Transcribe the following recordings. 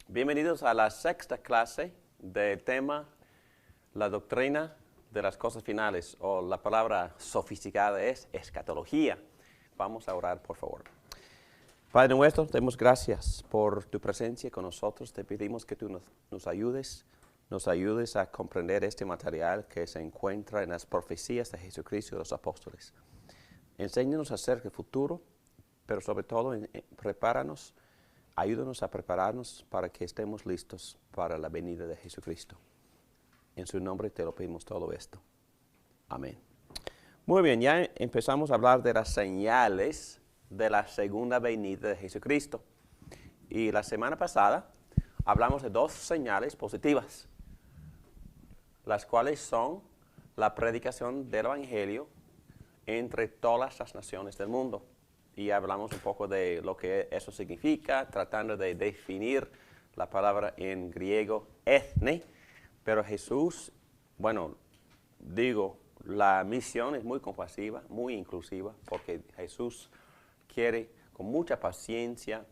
Bienvenidos a la sexta clase del tema La doctrina de las cosas finales, o la palabra sofisticada es escatología. Vamos a orar, por favor. Padre nuestro, te damos gracias por tu presencia con nosotros. Te pedimos que tú nos ayudes a comprender este material que se encuentra en las profecías de Jesucristo y los apóstoles. Enséñanos acerca del futuro, pero sobre todo prepáranos. Ayúdanos a prepararnos para que estemos listos para la venida de Jesucristo. En su nombre te lo pedimos todo esto. Amén. Muy bien, ya empezamos a hablar de las señales de la segunda venida de Jesucristo. Y la semana pasada hablamos de dos señales positivas, las cuales son la predicación del Evangelio entre todas las naciones del mundo. Y hablamos un poco de lo que eso significa, tratando de definir la palabra en griego, ethne. Pero Jesús, la misión es muy compasiva, muy inclusiva, porque Jesús quiere con mucha paciencia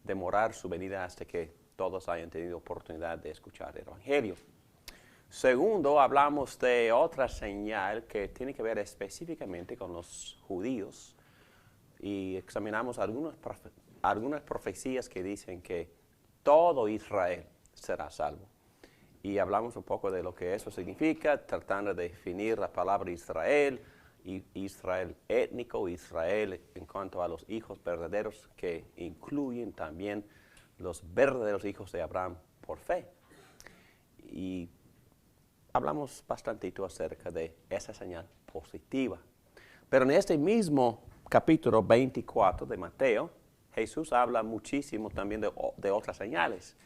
demorar su venida hasta que todos hayan tenido oportunidad de escuchar el Evangelio. Segundo, hablamos de otra señal que tiene que ver específicamente con los judíos, y examinamos algunas profecías que dicen que todo Israel será salvo. Y hablamos un poco de lo que eso significa, tratando de definir la palabra Israel, y Israel étnico, Israel en cuanto a los hijos verdaderos, que incluyen también los verdaderos hijos de Abraham por fe. Y hablamos bastantito acerca de esa señal positiva. Pero en este mismo capítulo 24 de Mateo, Jesús habla muchísimo también de otras señales,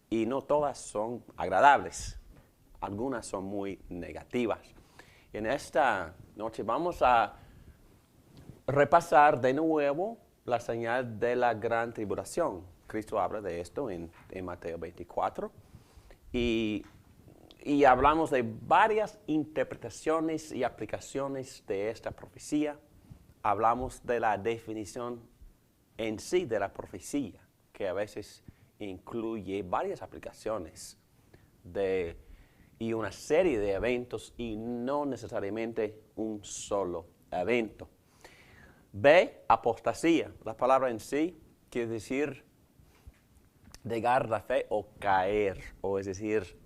y no todas son agradables, algunas son muy negativas. En esta noche vamos a repasar de nuevo la señal de la gran tribulación. Cristo habla de esto en Mateo 24, y hablamos de varias interpretaciones y aplicaciones de esta profecía. Hablamos de la definición en sí de la profecía, que a veces incluye varias aplicaciones y una serie de eventos, y no necesariamente un solo evento. B, apostasía. La palabra en sí quiere decir dejar la fe o caer, o es decir,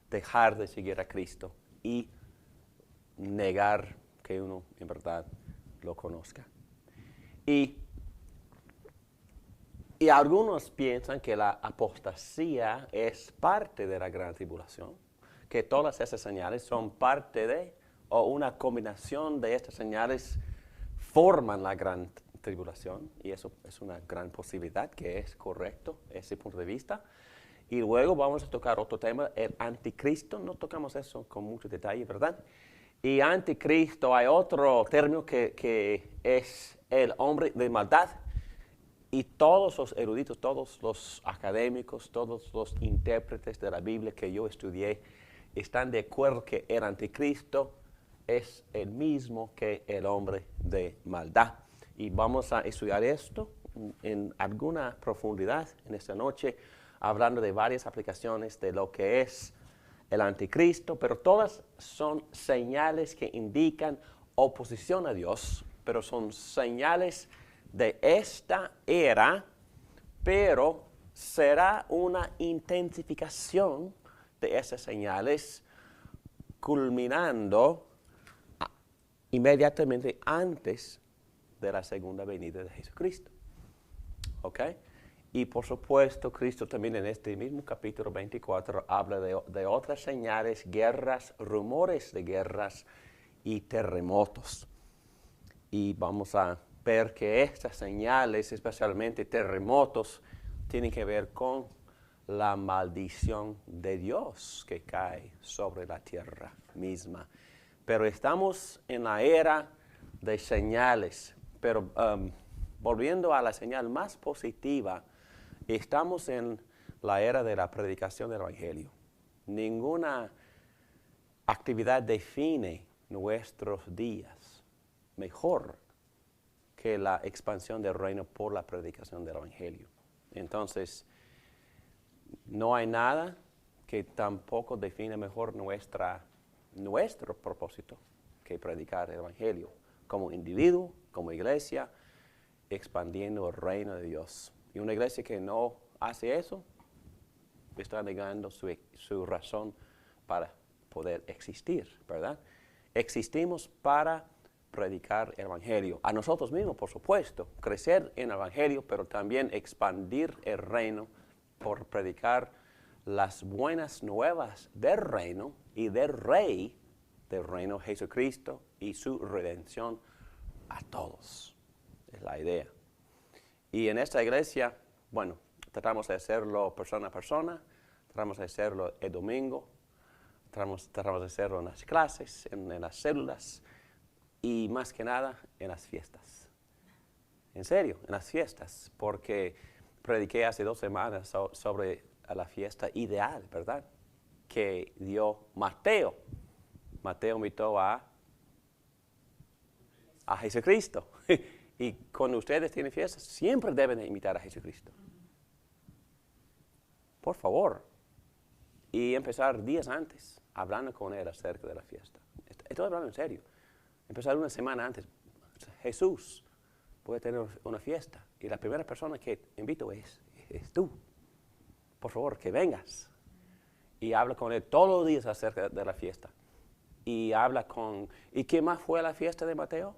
dejar de seguir a Cristo y negar que uno en verdad lo conozca. Y algunos piensan que la apostasía es parte de la gran tribulación, que todas esas señales son parte de, o una combinación de estas señales forman la gran tribulación, y eso es una gran posibilidad, que es correcto ese punto de vista. Y luego vamos a tocar otro tema, el anticristo. No tocamos eso con mucho detalle, ¿verdad? Y anticristo, hay otro término que es el hombre de maldad. Y todos los eruditos, todos los académicos, todos los intérpretes de la Biblia que yo estudié están de acuerdo que el anticristo es el mismo que el hombre de maldad. Y vamos a estudiar esto en alguna profundidad en esta noche, hablando de varias aplicaciones de lo que es el anticristo, pero todas son señales que indican oposición a Dios, pero son señales de esta era, pero será una intensificación de esas señales, culminando inmediatamente antes de la segunda venida de Jesucristo. ¿Ok? Y por supuesto, Cristo también en este mismo capítulo 24 habla de otras señales, guerras, rumores de guerras y terremotos. Y vamos a ver que estas señales, especialmente terremotos, tienen que ver con la maldición de Dios que cae sobre la tierra misma. Pero estamos en la era de señales. Pero volviendo a la señal más positiva, Estamos en la era de la predicación del Evangelio. Ninguna actividad define nuestros días mejor que la expansión del reino por la predicación del Evangelio. Entonces, no hay nada que tampoco define mejor nuestro propósito que predicar el Evangelio como individuo, como iglesia, expandiendo el reino de Dios. Y una iglesia que no hace eso está negando su razón para poder existir, ¿verdad? Existimos para predicar el Evangelio. A nosotros mismos, por supuesto, crecer en el Evangelio, pero también expandir el reino por predicar las buenas nuevas del reino y del Rey del reino, Jesucristo, y su redención a todos. Es la idea. Y en esta iglesia, bueno, tratamos de hacerlo persona a persona, tratamos de hacerlo el domingo, tratamos de hacerlo en las clases, en las células y más que nada en las fiestas. En serio, en las fiestas, porque prediqué hace 2 semanas sobre la fiesta ideal, ¿verdad? Que dio Mateo. Mateo invitó a Jesucristo. Y cuando ustedes tienen fiestas, siempre deben invitar a Jesucristo. Por favor. Y empezar días antes, hablando con Él acerca de la fiesta. Estoy hablando en serio. Empezar una semana antes. Jesús, voy a tener una fiesta. Y la primera persona que invito es tú. Por favor, que vengas. Y habla con Él todos los días acerca de la fiesta. Y habla con... ¿Y qué más fue a la fiesta de Mateo?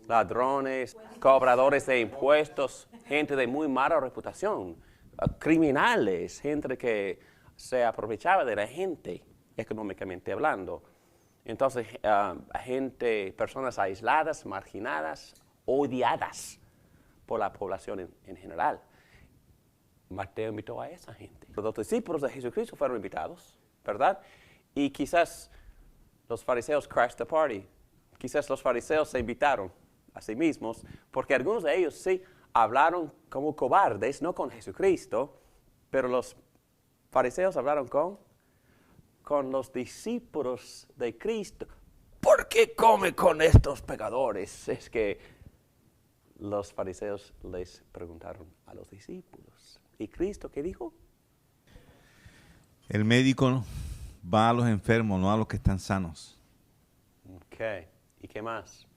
Ladrones, cobradores de impuestos, gente de muy mala reputación, criminales, gente que se aprovechaba de la gente, económicamente hablando. Entonces, personas aisladas, marginadas, odiadas por la población en general. Mateo invitó a esa gente. Los discípulos de Jesucristo fueron invitados, ¿verdad? Y quizás los fariseos crashed the party. Quizás los fariseos se invitaron a sí mismos, porque algunos de ellos sí hablaron como cobardes, no con Jesucristo, pero los fariseos hablaron con los discípulos de Cristo. ¿Por qué come con estos pecadores? Es que los fariseos les preguntaron a los discípulos. ¿Y Cristo qué dijo? El médico va a los enfermos, no a los que están sanos. Ok. ¿Y qué más?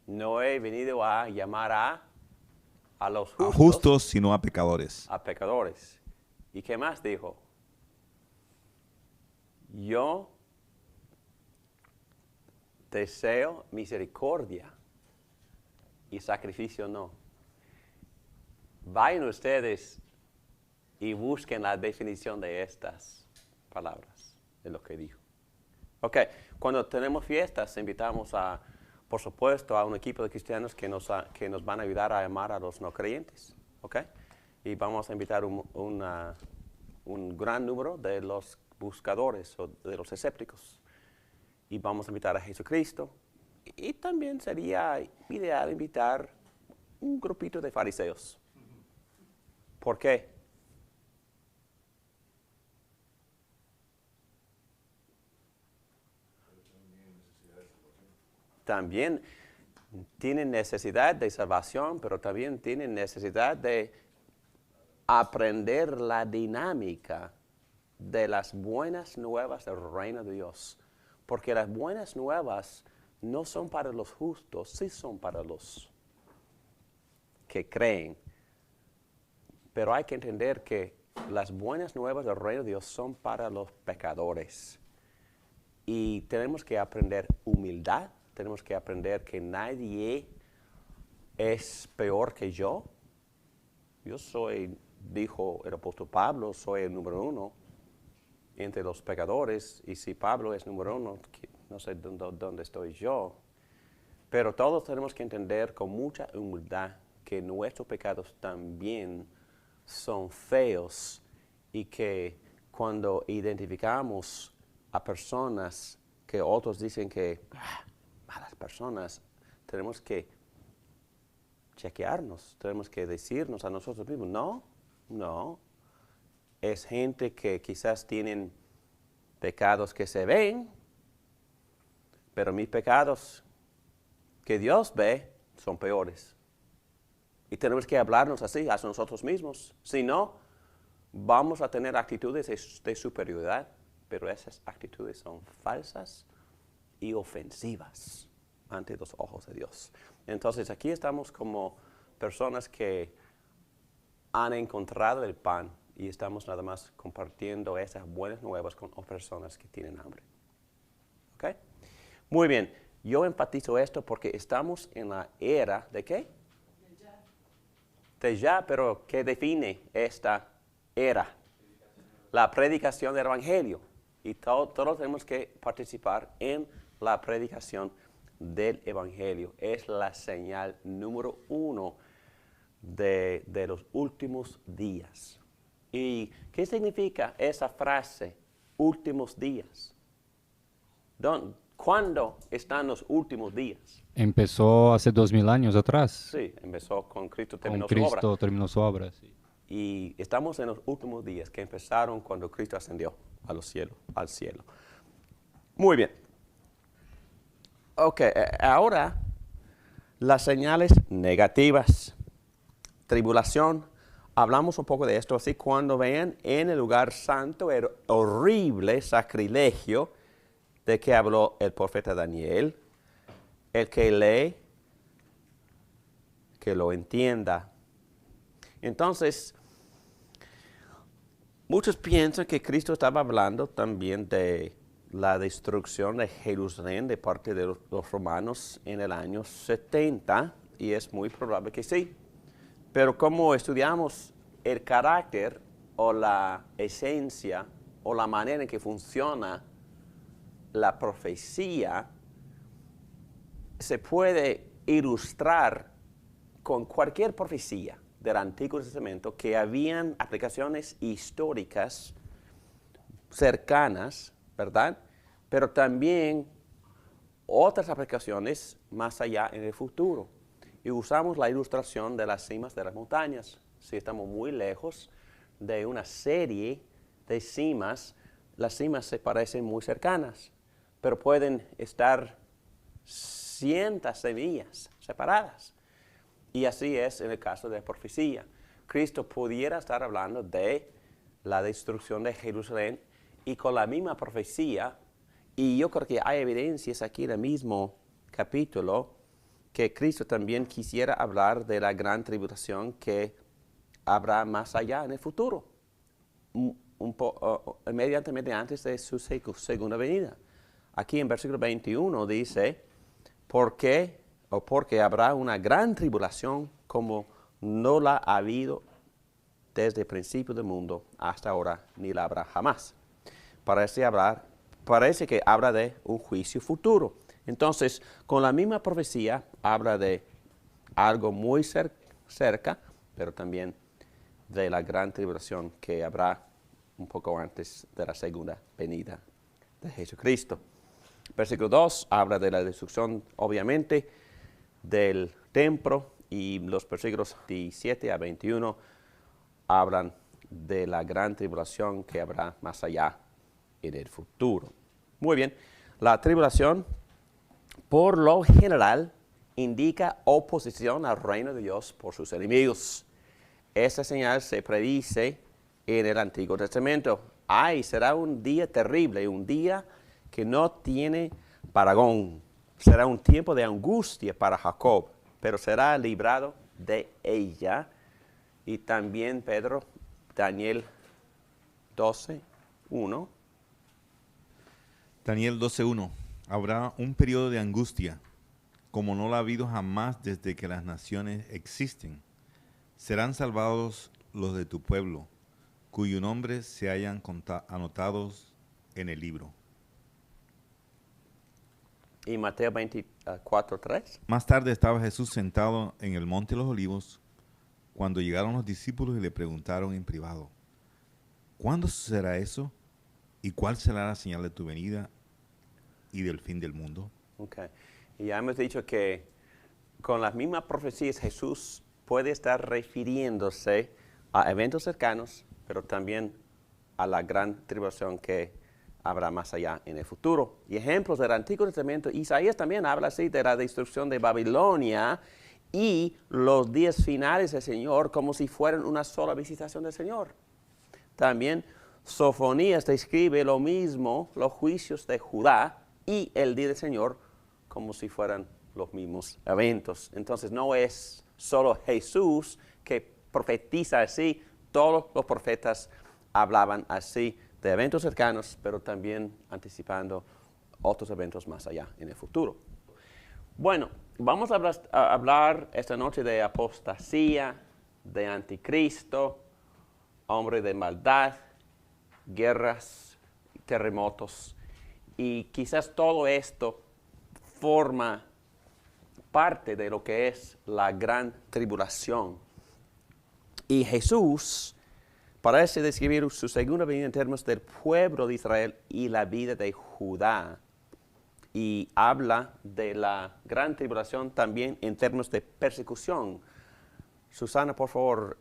No he venido a llamar a los justos. A justos, sino a pecadores. A pecadores. ¿Y qué más dijo? Yo deseo misericordia y sacrificio no. Vayan ustedes y busquen la definición de estas palabras, de lo que dijo. Ok, cuando tenemos fiestas, invitamos por supuesto, a un equipo de cristianos que nos van a ayudar a amar a los no creyentes. Ok, y vamos a invitar un gran número de los buscadores o de los escépticos. Y vamos a invitar a Jesucristo. Y también sería ideal invitar un grupito de fariseos. ¿Por qué? También tienen necesidad de salvación, pero también tienen necesidad de aprender la dinámica de las buenas nuevas del reino de Dios. Porque las buenas nuevas no son para los justos, sí son para los que creen. Pero hay que entender que las buenas nuevas del reino de Dios son para los pecadores. Y tenemos que aprender humildad, tenemos que aprender que nadie es peor que yo. Yo soy, dijo el apóstol Pablo, soy el número 1 entre los pecadores. Y si Pablo es número 1, no sé dónde estoy yo. Pero todos tenemos que entender con mucha humildad que nuestros pecados también son feos y que cuando identificamos a personas que otros dicen que malas personas, tenemos que chequearnos, tenemos que decirnos a nosotros mismos, no. Es gente que quizás tienen pecados que se ven, pero mis pecados que Dios ve son peores. Y tenemos que hablarnos así a nosotros mismos. Si no, vamos a tener actitudes de superioridad, pero esas actitudes son falsas y ofensivas ante los ojos de Dios. Entonces aquí estamos como personas que han encontrado el pan y estamos nada más compartiendo esas buenas nuevas con personas que tienen hambre. ¿Ok? Muy bien, yo enfatizo esto porque estamos en la era ¿de qué? De ya, pero ¿qué define esta era? La predicación del Evangelio. Y todos tenemos que participar en la predicación del Evangelio. Es la señal número 1 de los últimos días. ¿Y qué significa esa frase, últimos días? ¿Cuándo están los últimos días? Empezó hace 2000 años atrás. Sí, empezó con Cristo, Con terminó su obra. Cristo terminó su obra. Sí. Y estamos en los últimos días que empezaron cuando Cristo ascendió al cielo. Muy bien. Ok, ahora las señales negativas. Tribulación. Hablamos un poco de esto, así cuando vean en el lugar santo el horrible sacrilegio de que habló el profeta Daniel. El que lee, que lo entienda. Entonces, muchos piensan que Cristo estaba hablando también de la destrucción de Jerusalén de parte de los romanos en el año 70, y es muy probable que sí. Pero como estudiamos el carácter o la esencia o la manera en que funciona la profecía, se puede ilustrar con cualquier profecía del Antiguo Testamento que habían aplicaciones históricas cercanas, ¿verdad? Pero también otras aplicaciones más allá en el futuro. Y usamos la ilustración de las cimas de las montañas. Si estamos muy lejos de una serie de cimas, las cimas se parecen muy cercanas, pero pueden estar cientos de millas separadas. Y así es en el caso de la profecía. Cristo pudiera estar hablando de la destrucción de Jerusalén y con la misma profecía, y yo creo que hay evidencias aquí en el mismo capítulo que Cristo también quisiera hablar de la gran tribulación que habrá más allá en el futuro, inmediatamente antes de su segunda venida. Aquí en versículo 21 dice, porque habrá una gran tribulación como no la ha habido desde el principio del mundo hasta ahora, ni la habrá jamás. Parece que habla de un juicio futuro. Entonces, con la misma profecía, habla de algo muy cerca, pero también de la gran tribulación que habrá un poco antes de la segunda venida de Jesucristo. Versículo 2 habla de la destrucción, obviamente, del templo, y los versículos 17 a 21 hablan de la gran tribulación que habrá más allá en el futuro. Muy bien, la tribulación, por lo general, indica oposición al reino de Dios por sus enemigos. Esta señal se predice en el Antiguo Testamento. Será un día terrible, un día que no tiene parangón. Será un tiempo de angustia para Jacob, pero será librado de ella. Y también Pedro, Daniel 12:1. Daniel 12:1. Habrá un periodo de angustia, como no lo ha habido jamás desde que las naciones existen. Serán salvados los de tu pueblo, cuyo nombre se hayan anotados en el libro. Y Mateo 24:3. Más tarde estaba Jesús sentado en el monte de los Olivos, cuando llegaron los discípulos y le preguntaron en privado, ¿cuándo sucederá eso? ¿Y cuál será la señal de tu venida y del fin del mundo? Okay. Y ya hemos dicho que con las mismas profecías Jesús puede estar refiriéndose a eventos cercanos, pero también a la gran tribulación que habrá más allá en el futuro. Y ejemplos del Antiguo Testamento, Isaías también habla así de la destrucción de Babilonia y los días finales del Señor como si fueran una sola visitación del Señor. También Sofonías describe lo mismo, los juicios de Judá y el día del Señor como si fueran los mismos eventos. Entonces no es solo Jesús que profetiza así, todos los profetas hablaban así de eventos cercanos, pero también anticipando otros eventos más allá en el futuro. Bueno, vamos a hablar esta noche de apostasía, de anticristo, hombre de maldad, guerras, terremotos, y quizás todo esto forma parte de lo que es la gran tribulación. Y Jesús parece describir su segunda venida en términos del pueblo de Israel y la vida de Judá. Y habla de la gran tribulación también en términos de persecución. Susana, por favor,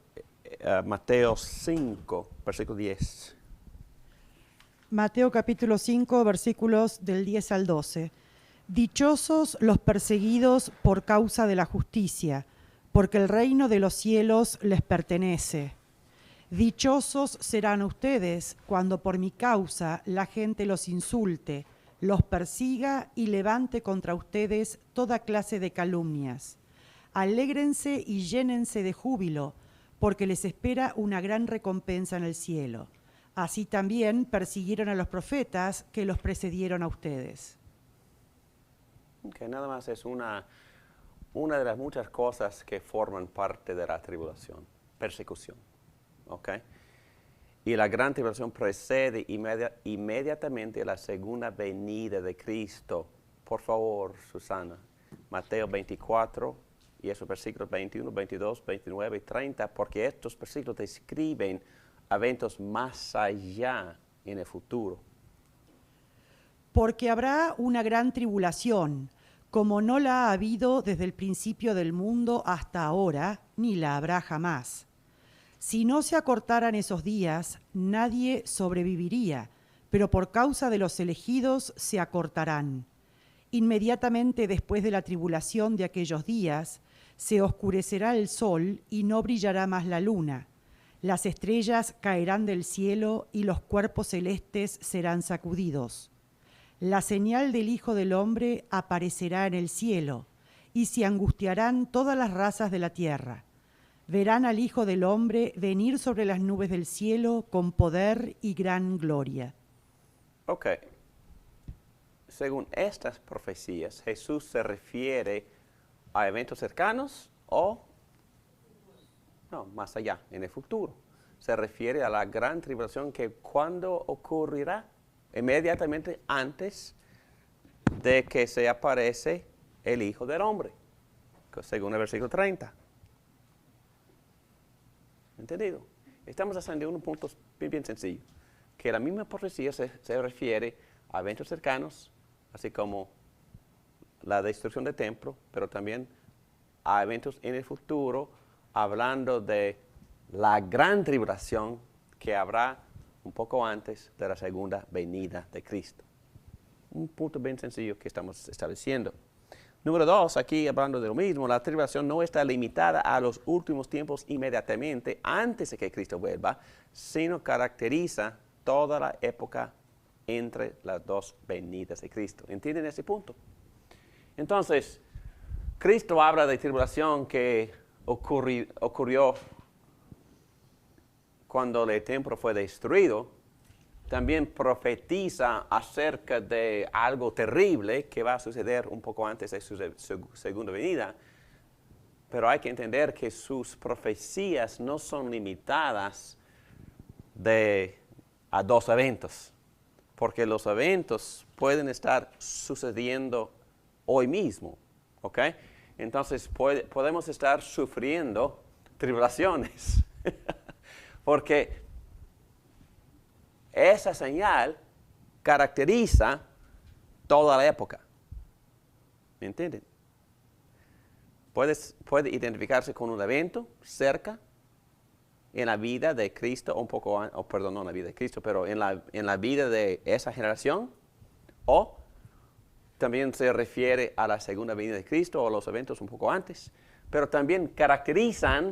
Mateo 5, versículo 10. Mateo capítulo 5, versículos del 10 al 12. Dichosos los perseguidos por causa de la justicia, porque el reino de los cielos les pertenece. Dichosos serán ustedes cuando por mi causa la gente los insulte, los persiga y levante contra ustedes toda clase de calumnias. Alégrense y llénense de júbilo, porque les espera una gran recompensa en el cielo. Así también persiguieron a los profetas que los precedieron a ustedes. Que nada más es una de las muchas cosas que forman parte de la tribulación, persecución. ¿Okay? Y la gran tribulación precede inmediatamente la segunda venida de Cristo. Por favor, Susana, Mateo 24 y esos versículos 21, 22, 29 y 30, porque estos versículos describen eventos más allá en el futuro. Porque habrá una gran tribulación, como no la ha habido desde el principio del mundo hasta ahora, ni la habrá jamás. Si no se acortaran esos días, nadie sobreviviría, pero por causa de los elegidos se acortarán. Inmediatamente después de la tribulación de aquellos días, se oscurecerá el sol y no brillará más la luna. Las estrellas caerán del cielo y los cuerpos celestes serán sacudidos. La señal del Hijo del Hombre aparecerá en el cielo, y se angustiarán todas las razas de la tierra. Verán al Hijo del Hombre venir sobre las nubes del cielo con poder y gran gloria. Ok. Según estas profecías, Jesús se refiere a eventos cercanos o no, más allá, en el futuro. Se refiere a la gran tribulación que cuando ocurrirá, inmediatamente antes de que se aparece el Hijo del Hombre, según el versículo 30. ¿Entendido? Estamos haciendo un punto bien sencillo, que la misma profecía se refiere a eventos cercanos, así como la destrucción del templo, pero también a eventos en el futuro, hablando de la gran tribulación que habrá un poco antes de la segunda venida de Cristo. Un punto bien sencillo que estamos estableciendo. Número 2, aquí hablando de lo mismo, la tribulación no está limitada a los últimos tiempos inmediatamente antes de que Cristo vuelva, sino caracteriza toda la época entre las dos venidas de Cristo. ¿Entienden ese punto? Entonces, Cristo habla de tribulación que ocurrió cuando el templo fue destruido. También profetiza acerca de algo terrible que va a suceder un poco antes de su segunda venida. Pero hay que entender que sus profecías no son limitadas a dos eventos, porque los eventos pueden estar sucediendo hoy mismo, ¿ok? Entonces podemos estar sufriendo tribulaciones, porque esa señal caracteriza toda la época. ¿Me entienden? puede identificarse con un evento cerca en la vida de Cristo, un poco, perdón, no en la vida de Cristo, pero en la vida de esa generación, o también se refiere a la segunda venida de Cristo o los eventos un poco antes, pero también caracteriza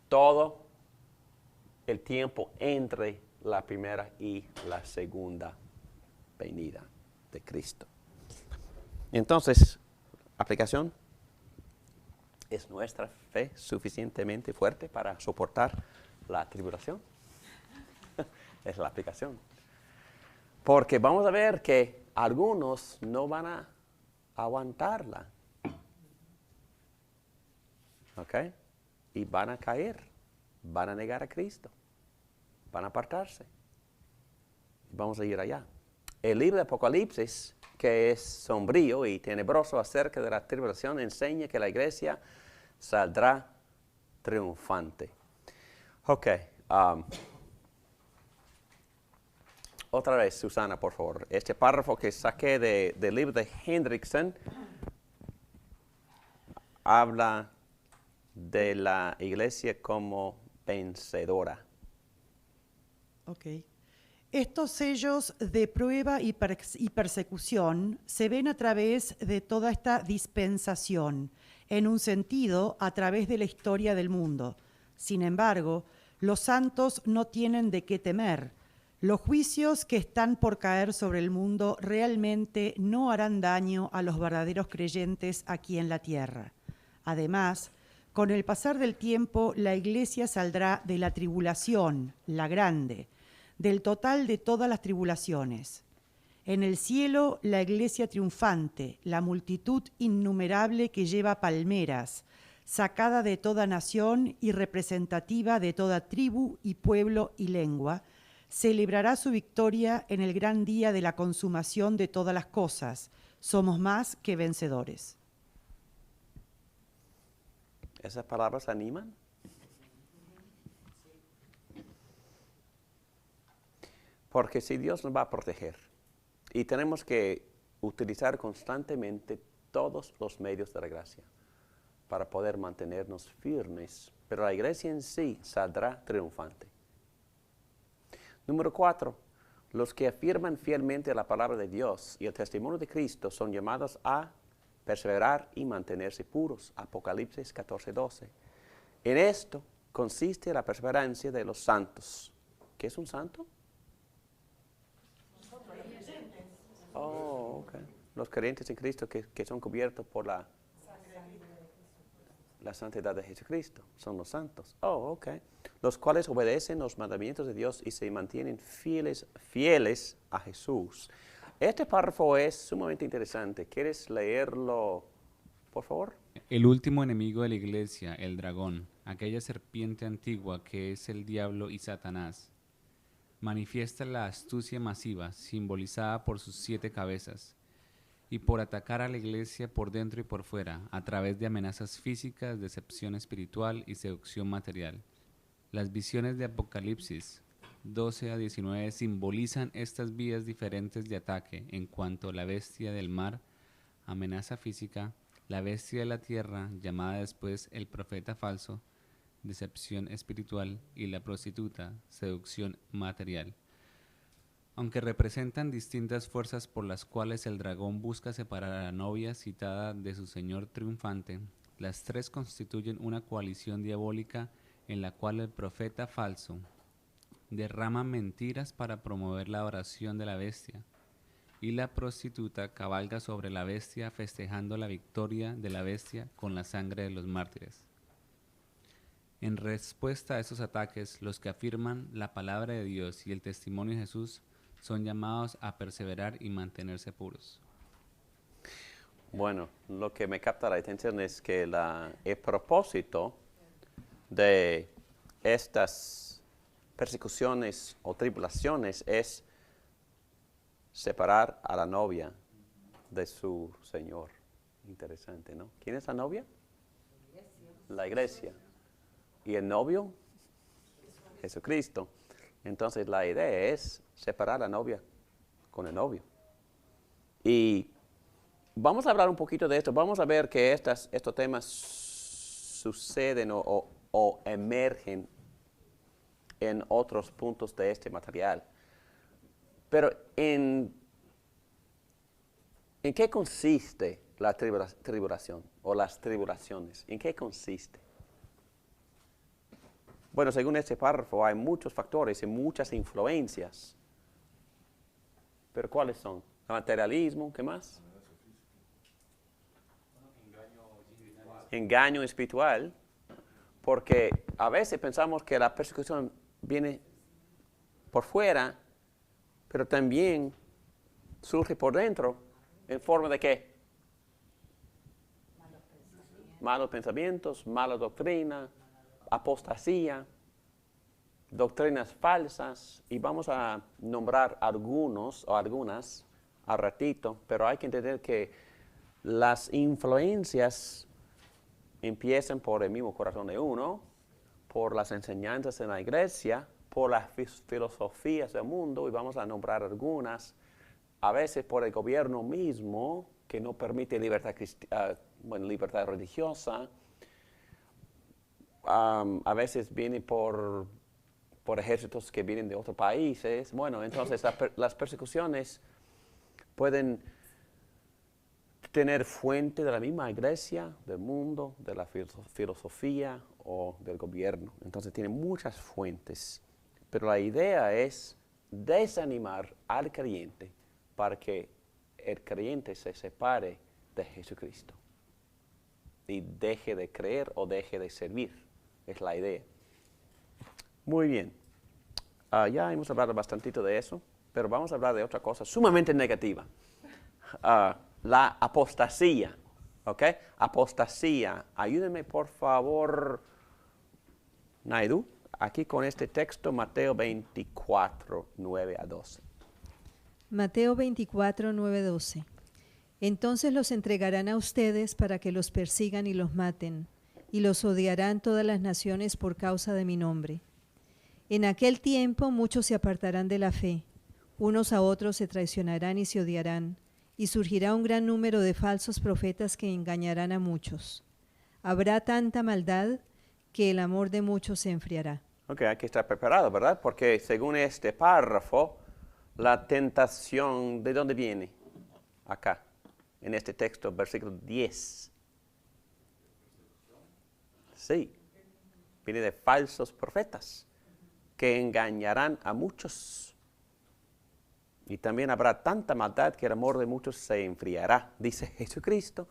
todo el tiempo entre la primera y la segunda venida de Cristo. Entonces, aplicación, ¿es nuestra fe suficientemente fuerte para soportar la tribulación? Es la aplicación. Porque vamos a ver que algunos no van a aguantarla. ¿Ok? Y van a caer, van a negar a Cristo, van a apartarse. Vamos a ir allá. El libro de Apocalipsis, que es sombrío y tenebroso acerca de la tribulación, enseña que la iglesia saldrá triunfante. Ok. Otra vez, Susana, por favor. Este párrafo que saqué del libro de Hendrickson habla de la iglesia como vencedora. Ok. Estos sellos de prueba y persecución se ven a través de toda esta dispensación, en un sentido, a través de la historia del mundo. Sin embargo, los santos no tienen de qué temer. Los juicios que están por caer sobre el mundo realmente no harán daño a los verdaderos creyentes aquí en la tierra. Además, con el pasar del tiempo, la iglesia saldrá de la tribulación, la grande, del total de todas las tribulaciones. En el cielo, la iglesia triunfante, la multitud innumerable que lleva palmeras, sacada de toda nación y representativa de toda tribu y pueblo y lengua, celebrará su victoria en el gran día de la consumación de todas las cosas. Somos más que vencedores. ¿Esas palabras animan? Porque si Dios nos va a proteger y tenemos que utilizar constantemente todos los medios de la gracia para poder mantenernos firmes, pero la iglesia en sí saldrá triunfante. Número 4, los que afirman fielmente la palabra de Dios y el testimonio de Cristo son llamados a perseverar y mantenerse puros. Apocalipsis 14:12. En esto consiste la perseverancia de los santos. ¿Qué es un santo? Oh, ok. Los creyentes en Cristo que son cubiertos por la santidad de Jesucristo, son los santos. Oh, ok. Los cuales obedecen los mandamientos de Dios y se mantienen fieles a Jesús. Este párrafo es sumamente interesante. ¿Quieres leerlo, por favor? El último enemigo de la iglesia, el dragón, aquella serpiente antigua que es el diablo y Satanás, manifiesta la astucia masiva simbolizada por sus 7 cabezas y por atacar a la iglesia por dentro y por fuera a través de amenazas físicas, decepción espiritual y seducción material. Las visiones de Apocalipsis 12 a 19 simbolizan estas vías diferentes de ataque en cuanto a la bestia del mar, amenaza física, la bestia de la tierra, llamada después el profeta falso, decepción espiritual, y la prostituta, seducción material. Aunque representan distintas fuerzas por las cuales el dragón busca separar a la novia citada de su señor triunfante, las 3 constituyen una coalición diabólica en la cual el profeta falso derrama mentiras para promover la adoración de la bestia, y la prostituta cabalga sobre la bestia festejando la victoria de la bestia con la sangre de los mártires. En respuesta a esos ataques, los que afirman la palabra de Dios y el testimonio de Jesús son llamados a perseverar y mantenerse puros. Bueno, lo que me capta la atención es que el propósito de estas persecuciones o tribulaciones es separar a la novia de su Señor. Interesante, ¿no? ¿Quién es la novia? La iglesia. ¿Y el novio? Jesucristo. Entonces la idea es separar a la novia con el novio. Y vamos a hablar un poquito de esto. Vamos a ver que estos temas suceden o emergen en otros puntos de este material. Pero ¿en qué consiste la tribulación o las tribulaciones? ¿En qué consiste? Bueno, según este párrafo hay muchos factores y muchas influencias. ¿Pero cuáles son? El materialismo, ¿qué más? Engaño espiritual, porque a veces pensamos que la persecución viene por fuera, pero también surge por dentro, ¿en forma de qué? Malos pensamientos, mala doctrina, apostasía, doctrinas falsas, y vamos a nombrar algunos o algunas al ratito, pero hay que entender que las influencias empiezan por el mismo corazón de uno, por las enseñanzas en la iglesia, por las filosofías del mundo, y vamos a nombrar algunas, a veces por el gobierno mismo, que no permite libertad religiosa, a veces viene por ejércitos que vienen de otros países. Bueno, entonces las persecuciones pueden tener fuente de la misma iglesia, del mundo, de la filosofía o del gobierno. Entonces tiene muchas fuentes. Pero la idea es desanimar al creyente para que el creyente se separe de Jesucristo y deje de creer o deje de servir. Es la idea. Muy bien. Ya hemos hablado bastantito de eso, pero vamos a hablar de otra cosa sumamente negativa. La apostasía. ¿Ok? Apostasía. Ayúdenme, por favor, Naidu, aquí con este texto, Mateo 24, 9 a 12. Mateo 24, 9, 12. Entonces los entregarán a ustedes para que los persigan y los maten, y los odiarán todas las naciones por causa de mi nombre. En aquel tiempo muchos se apartarán de la fe, unos a otros se traicionarán y se odiarán, y surgirá un gran número de falsos profetas que engañarán a muchos. Habrá tanta maldad que el amor de muchos se enfriará. Ok, hay que estar preparado, ¿verdad? Porque según este párrafo, la tentación, ¿de dónde viene? Acá, en este texto, versículo 10. Sí, viene de falsos profetas que engañarán a muchos. Y también habrá tanta maldad que el amor de muchos se enfriará, dice Jesucristo.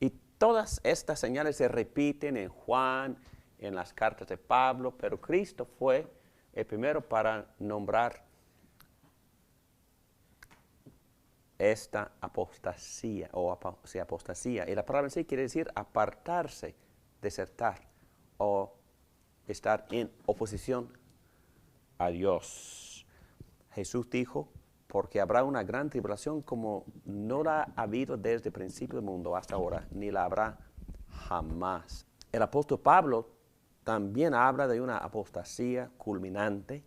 Y todas estas señales se repiten en Juan, en las cartas de Pablo, pero Cristo fue el primero para nombrar esta apostasía, apostasía. Y la palabra en sí quiere decir apartarse, desertar o estar en oposición a Dios. Jesús dijo, porque habrá una gran tribulación como no la ha habido desde el principio del mundo hasta ahora, ni la habrá jamás. El apóstol Pablo también habla de una apostasía culminante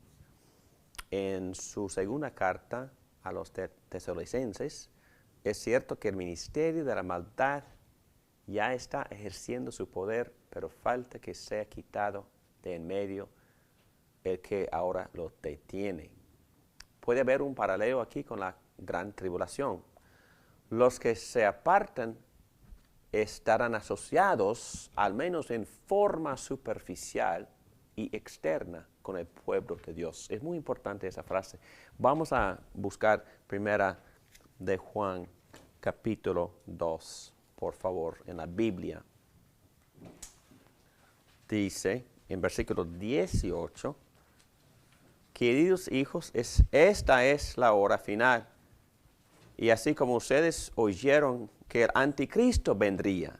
en su segunda carta a los tesalonicenses. Es cierto que el ministerio de la maldad ya está ejerciendo su poder, pero falta que sea quitado de en medio el que ahora lo detiene. Puede haber un paralelo aquí con la gran tribulación. Los que se apartan estarán asociados, al menos en forma superficial y externa, con el pueblo de Dios. Es muy importante esa frase. Vamos a buscar primera de Juan, capítulo 2, por favor, en la Biblia. Dice, en versículo 18, queridos hijos, esta es la hora final. Y así como ustedes oyeron que el anticristo vendría,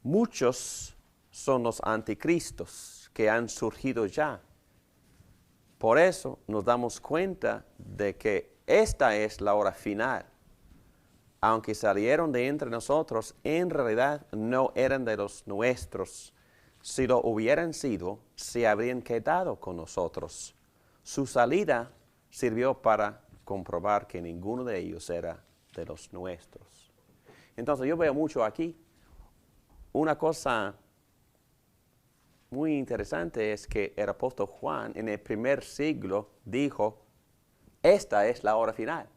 muchos son los anticristos que han surgido ya. Por eso nos damos cuenta de que esta es la hora final. Aunque salieron de entre nosotros, en realidad no eran de los nuestros. Si lo hubieran sido, se habrían quedado con nosotros. Su salida sirvió para comprobar que ninguno de ellos era de los nuestros. Entonces yo veo mucho aquí. Una cosa muy interesante es que el apóstol Juan en el primer siglo dijo, esta es la hora final.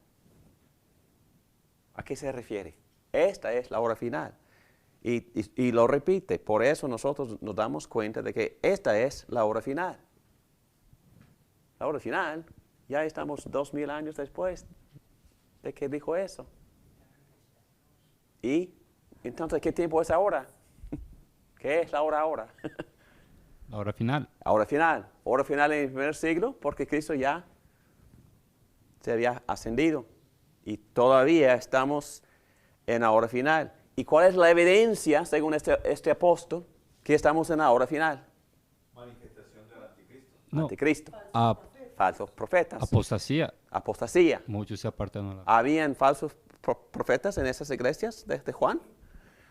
¿A qué se refiere? Esta es la hora final. Y lo repite, por eso nosotros nos damos cuenta de que esta es la hora final. La hora final, ya estamos 2000 años después de que dijo eso. Y entonces, ¿qué tiempo es ahora? ¿Qué es la hora ahora? La hora final. Hora final. Hora final en el primer siglo, porque Cristo ya se había ascendido. Y todavía estamos en la hora final. ¿Y cuál es la evidencia, según este apóstol, que estamos en la hora final? Manifestación del anticristo. No, Anticristo. Falsos profetas. apostasía. Apostasía. Muchos se apartan de la... ¿Habían falsos profetas en esas iglesias de Juan?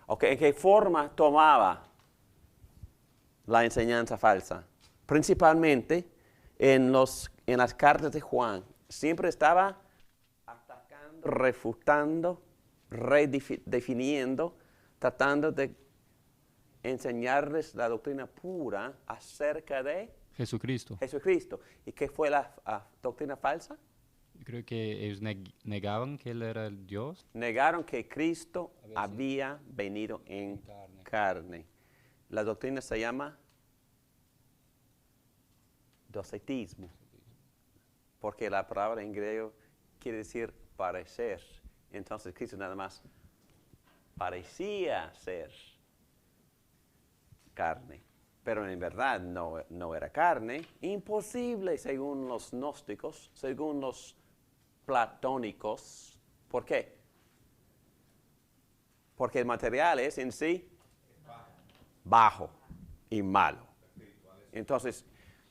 Okay. ¿En qué forma tomaba la enseñanza falsa? Principalmente en las cartas de Juan. Siempre estaba atacando, refutando, redefiniendo, tratando de enseñarles la doctrina pura acerca de Jesucristo. Jesucristo. ¿Y qué fue la doctrina falsa? Creo que ellos negaban que Él era el Dios. Negaron que Cristo había venido en carne. La doctrina se llama docetismo, porque la palabra en griego quiere decir parecer. Entonces Cristo nada más parecía ser carne, pero en verdad no era carne. Imposible según los gnósticos, según los platónicos. ¿Por qué? Porque el material es en sí bajo y malo. Entonces,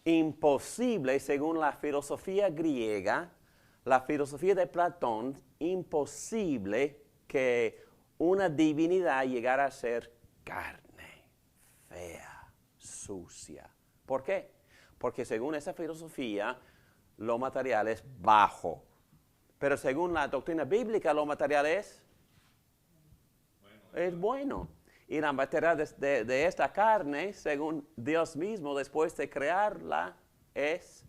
imposible según la filosofía griega, la filosofía de Platón, imposible que una divinidad llegara a ser carne, fea, sucia. ¿Por qué? Porque según esa filosofía, lo material es bajo. Pero según la doctrina bíblica, lo material es bueno. Y la materia de esta carne, según Dios mismo, después de crearla, es...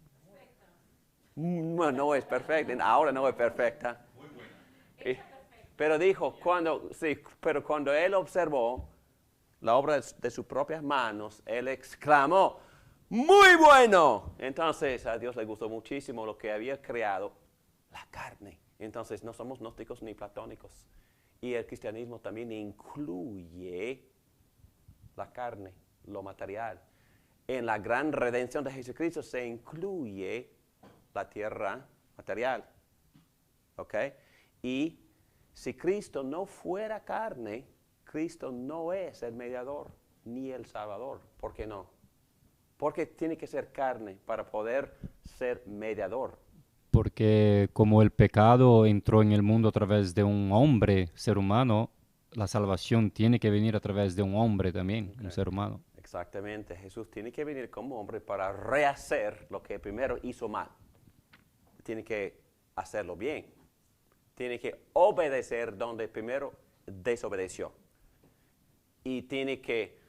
no es perfecta, ahora no es perfecta. Muy buena. Pero dijo, pero cuando Él observó la obra de sus propias manos, Él exclamó, ¡muy bueno! Entonces a Dios le gustó muchísimo lo que había creado, la carne. Entonces no somos gnósticos ni platónicos. Y el cristianismo también incluye la carne, lo material. En la gran redención de Jesucristo se incluye la tierra material. ¿Ok? Y si Cristo no fuera carne, Cristo no es el mediador ni el salvador. ¿Por qué no? Porque tiene que ser carne para poder ser mediador. Porque como el pecado entró en el mundo a través de un hombre, ser humano, la salvación tiene que venir a través de un hombre también, un ser humano. Exactamente. Jesús tiene que venir como hombre para rehacer lo que primero hizo mal. Tiene que hacerlo bien. Tiene que obedecer donde primero desobedeció. Y tiene que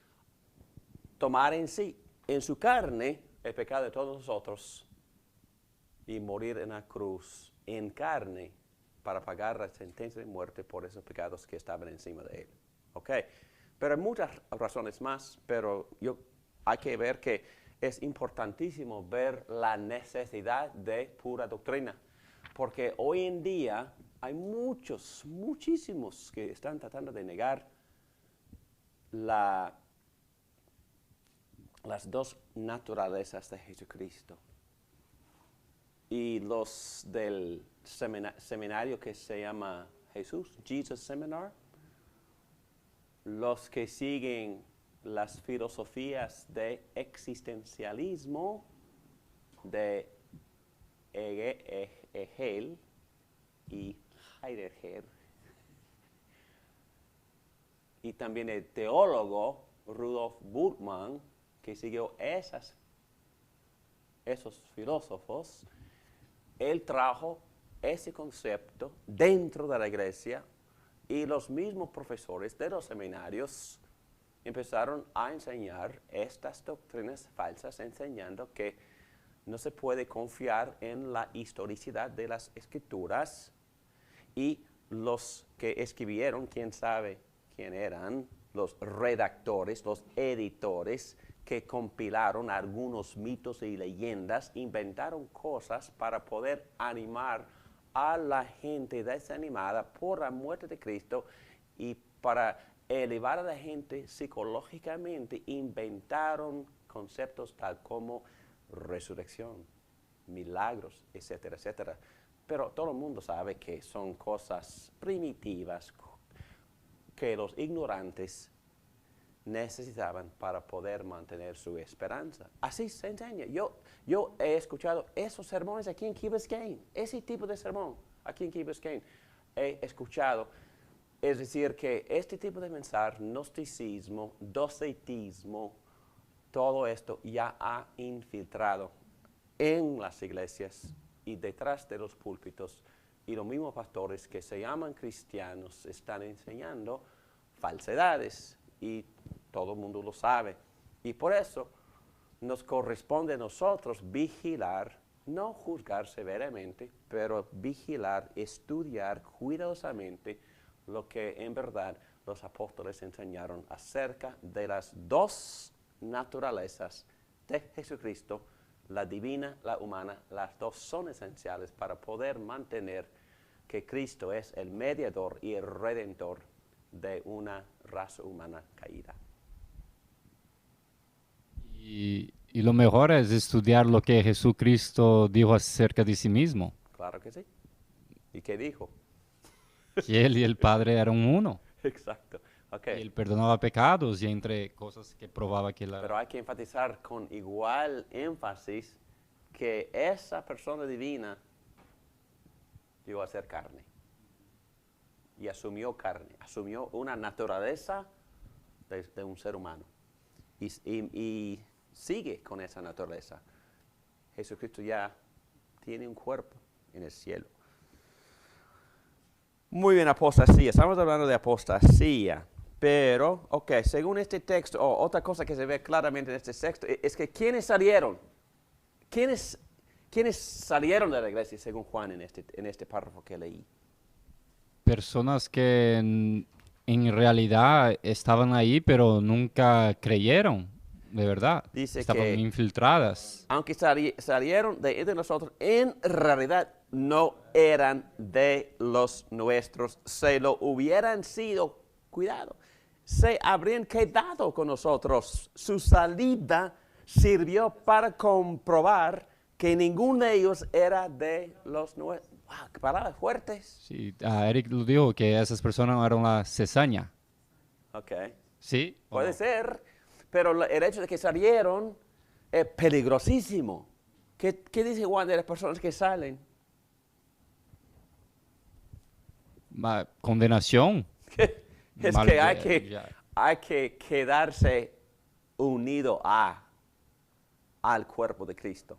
tomar en sí, en su carne, el pecado de todos nosotros y morir en la cruz en carne para pagar la sentencia de muerte por esos pecados que estaban encima de él. ¿Ok? Pero hay muchas razones más, pero hay que ver que es importantísimo ver la necesidad de pura doctrina. Porque hoy en día hay muchísimos que están tratando de negar las dos naturalezas de Jesucristo. Y los del seminario que se llama Jesus Seminar, los que siguen las filosofías de existencialismo de Hegel y Heidegger, y también el teólogo Rudolf Bultmann, que siguió esos filósofos, él trajo ese concepto dentro de la iglesia Y los mismos profesores de los seminarios empezaron a enseñar estas doctrinas falsas, enseñando que no se puede confiar en la historicidad de las escrituras, y los que escribieron, quién sabe quién eran, los redactores, los editores que compilaron algunos mitos y leyendas, inventaron cosas para poder animar a la gente desanimada por la muerte de Cristo, y para elevar a la gente psicológicamente inventaron conceptos tal como resurrección, milagros, etcétera, etcétera. Pero todo el mundo sabe que son cosas primitivas que los ignorantes necesitaban para poder mantener su esperanza. Así se enseña. Yo he escuchado esos sermones aquí en Key Biscayne, ese tipo de sermón aquí en Key Biscayne. He escuchado, es decir, que este tipo de mensaje, gnosticismo, docetismo, todo esto ya ha infiltrado en las iglesias y detrás de los púlpitos, y los mismos pastores que se llaman cristianos están enseñando falsedades, y todo el mundo lo sabe. Y por eso nos corresponde a nosotros vigilar, no juzgar severamente, pero vigilar, estudiar cuidadosamente lo que en verdad los apóstoles enseñaron acerca de las dos naturalezas de Jesucristo, la divina, la humana. Las dos son esenciales para poder mantener que Cristo es el mediador y el redentor de una raza humana caída. Y lo mejor es estudiar lo que Jesucristo dijo acerca de sí mismo, Claro que sí. ¿Y qué dijo? que Él y el Padre eran uno. Exacto. Okay. Y Él perdonaba pecados, y entre cosas que probaba que Pero hay que enfatizar con igual énfasis que esa persona divina llegó a ser carne. Y asumió carne, asumió una naturaleza de un ser humano. Y sigue con esa naturaleza. Jesucristo ya tiene un cuerpo en el cielo. Muy bien, apostasía. Estamos hablando de apostasía. Pero, ok, según este texto, otra cosa que se ve claramente en este texto es que ¿quiénes salieron? ¿Quiénes salieron de la iglesia según Juan en este párrafo que leí? personas que en realidad estaban ahí, pero nunca creyeron, de verdad. Dice estaban que infiltradas. aunque salieron de entre nosotros, en realidad no eran de los nuestros. Se lo hubieran sido, cuidado, se habrían quedado con nosotros. Su salida sirvió para comprobar que ninguno de ellos era de los nuestros. ¡Wow! ¡Qué palabras fuertes! Sí, Eric lo dijo, que esas personas eran la cesaña. Ok. ¿Sí? ¿O Puede no? ser, pero el hecho de que salieron es peligrosísimo. ¿Qué dice Juan de las personas que salen? Condenación. Es Mal- que ya. hay que quedarse unido al cuerpo de Cristo.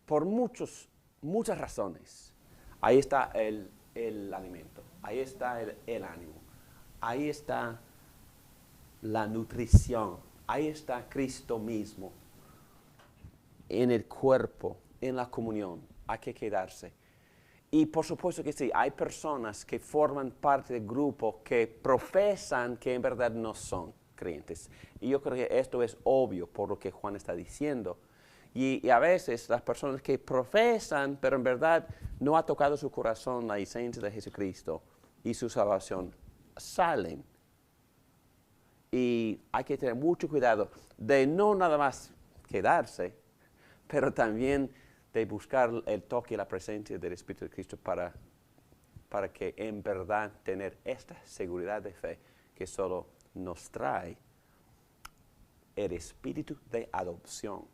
Por muchas razones. Ahí está el alimento, ahí está el ánimo, ahí está la nutrición, ahí está Cristo mismo. En el cuerpo, en la comunión, hay que quedarse. Y por supuesto que sí, hay personas que forman parte del grupo que profesan que en verdad no son creyentes. Y yo creo que esto es obvio por lo que Juan está diciendo. Y a veces las personas que profesan, pero en verdad no ha tocado su corazón la esencia de Jesucristo y su salvación, salen. Y hay que tener mucho cuidado de no nada más quedarse, pero también de buscar el toque y la presencia del Espíritu de Cristo para que en verdad tener esta seguridad de fe que solo nos trae el Espíritu de adopción,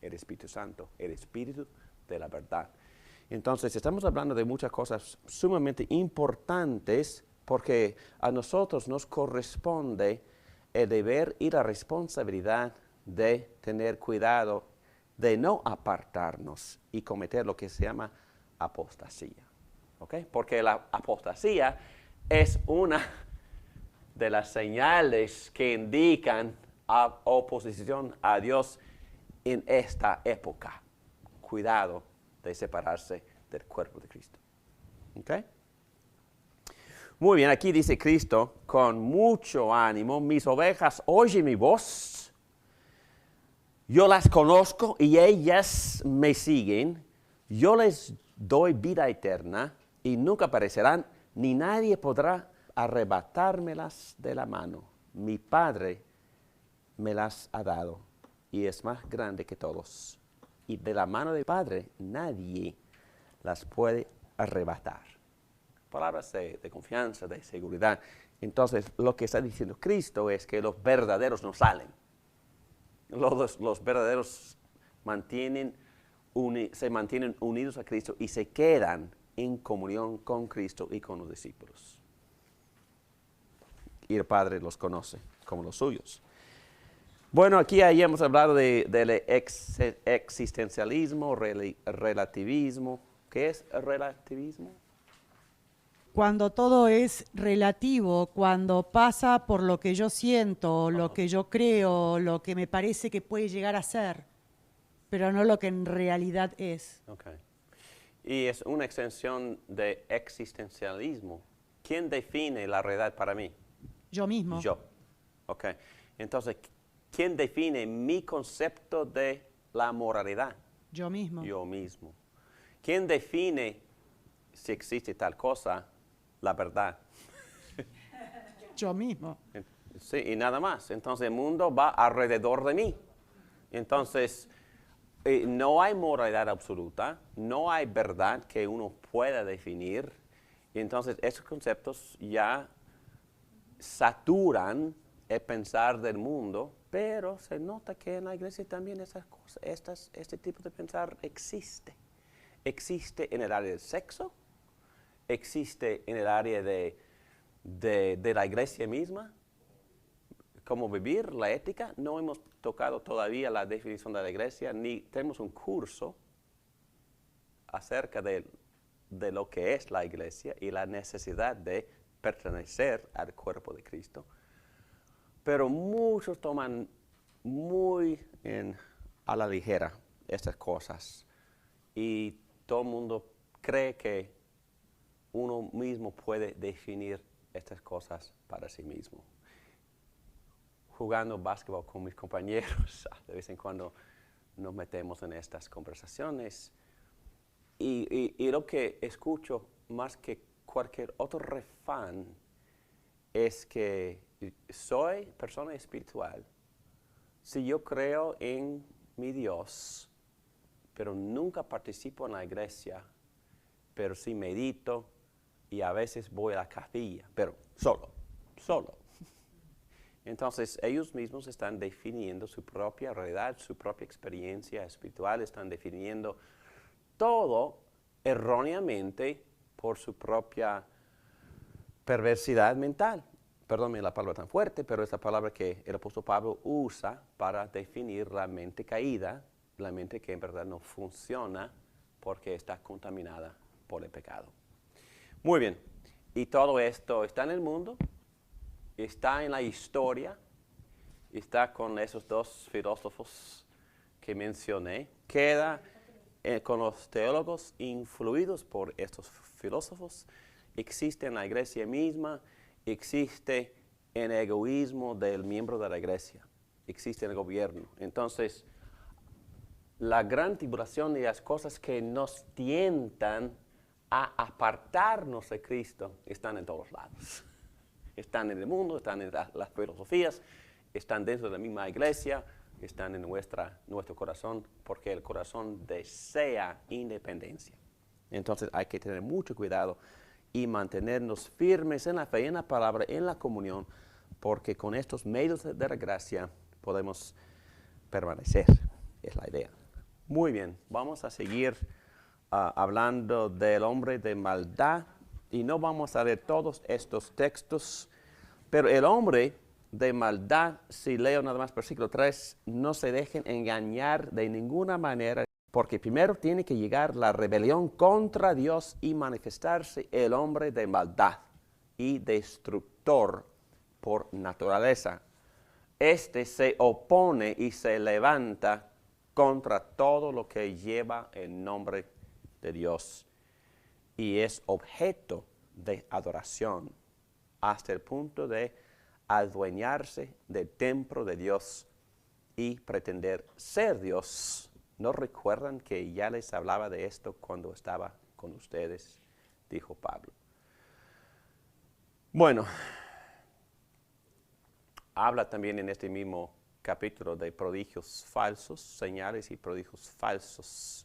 el Espíritu Santo, el Espíritu de la verdad. Entonces, estamos hablando de muchas cosas sumamente importantes porque a nosotros nos corresponde el deber y la responsabilidad de tener cuidado de no apartarnos y cometer lo que se llama apostasía. ¿Okay? Porque la apostasía es una de las señales que indican oposición a Dios en esta época. Cuidado de separarse del cuerpo de Cristo. ¿Ok? Muy bien, aquí dice Cristo con mucho ánimo: mis ovejas oyen mi voz, yo las conozco y ellas me siguen, yo les doy vida eterna y nunca perecerán, ni nadie podrá arrebatármelas de la mano. Mi Padre me las ha dado y es más grande que todos. Y de la mano del Padre nadie las puede arrebatar. Palabras de confianza, de seguridad. Entonces, lo que está diciendo Cristo es que los verdaderos no salen. Los verdaderos se mantienen unidos a Cristo y se quedan en comunión con Cristo y con los discípulos. Y el Padre los conoce como los suyos. Bueno, aquí ahí hemos hablado del existencialismo, relativismo. ¿Qué es relativismo? Cuando todo es relativo, cuando pasa por lo que yo siento, lo que yo creo, lo que me parece que puede llegar a ser, pero no lo que en realidad es. Okay. Y es una extensión de existencialismo. ¿Quién define la realidad para mí? Yo mismo. Yo. Ok. Entonces, ¿quién define mi concepto de la moralidad? Yo mismo. Yo mismo. ¿Quién define si existe tal cosa? La verdad. Yo mismo. Sí, y nada más. Entonces el mundo va alrededor de mí. Entonces, no hay moralidad absoluta, no hay verdad que uno pueda definir. Entonces, esos conceptos ya saturan el pensar del mundo, pero se nota que en la iglesia también esas cosas, este tipo de pensar existe. Existe en el área del sexo, existe en el área de la iglesia misma, cómo vivir, la ética. No hemos tocado todavía la definición de la iglesia, ni tenemos un curso acerca de lo que es la iglesia y la necesidad de pertenecer al cuerpo de Cristo. Pero muchos toman muy a la ligera estas cosas y todo el mundo cree que uno mismo puede definir estas cosas para sí mismo. Jugando básquetbol con mis compañeros, de vez en cuando nos metemos en estas conversaciones y lo que escucho más que cualquier otro refrán es que soy persona espiritual si yo creo en mi Dios, pero nunca participo en la iglesia, pero sí medito y a veces voy a la capilla, pero solo. Entonces ellos mismos están definiendo su propia realidad, su propia experiencia espiritual, están definiendo todo erróneamente por su propia perversidad mental. Perdónme la palabra tan fuerte, pero es la palabra que el apóstol Pablo usa para definir la mente caída, la mente que en verdad no funciona porque está contaminada por el pecado. Muy bien, y todo esto está en el mundo, está en la historia, está con esos dos filósofos que mencioné, queda con los teólogos influidos por estos filósofos, existe en la iglesia misma, existe en el egoísmo del miembro de la iglesia, existe en el gobierno. Entonces, la gran tribulación y las cosas que nos tientan a apartarnos de Cristo están en todos lados. Están en el mundo, están en las filosofías, están dentro de la misma iglesia, están en nuestro corazón, porque el corazón desea independencia. Entonces hay que tener mucho cuidado y mantenernos firmes en la fe, en la palabra, en la comunión, porque con estos medios de la gracia podemos permanecer, es la idea. Muy bien, vamos a seguir hablando del hombre de maldad y no vamos a leer todos estos textos, pero el hombre de maldad, si leo nada más versículo 3, no se dejen engañar de ninguna manera, porque primero tiene que llegar la rebelión contra Dios y manifestarse el hombre de maldad, y destructor por naturaleza. Este se opone y se levanta contra todo lo que lleva el nombre de Dios y es objeto de adoración hasta el punto de adueñarse del templo de Dios y pretender ser Dios. ¿No recuerdan que ya les hablaba de esto cuando estaba con ustedes? Dijo Pablo. Bueno, habla también en este mismo capítulo de prodigios falsos, señales y prodigios falsos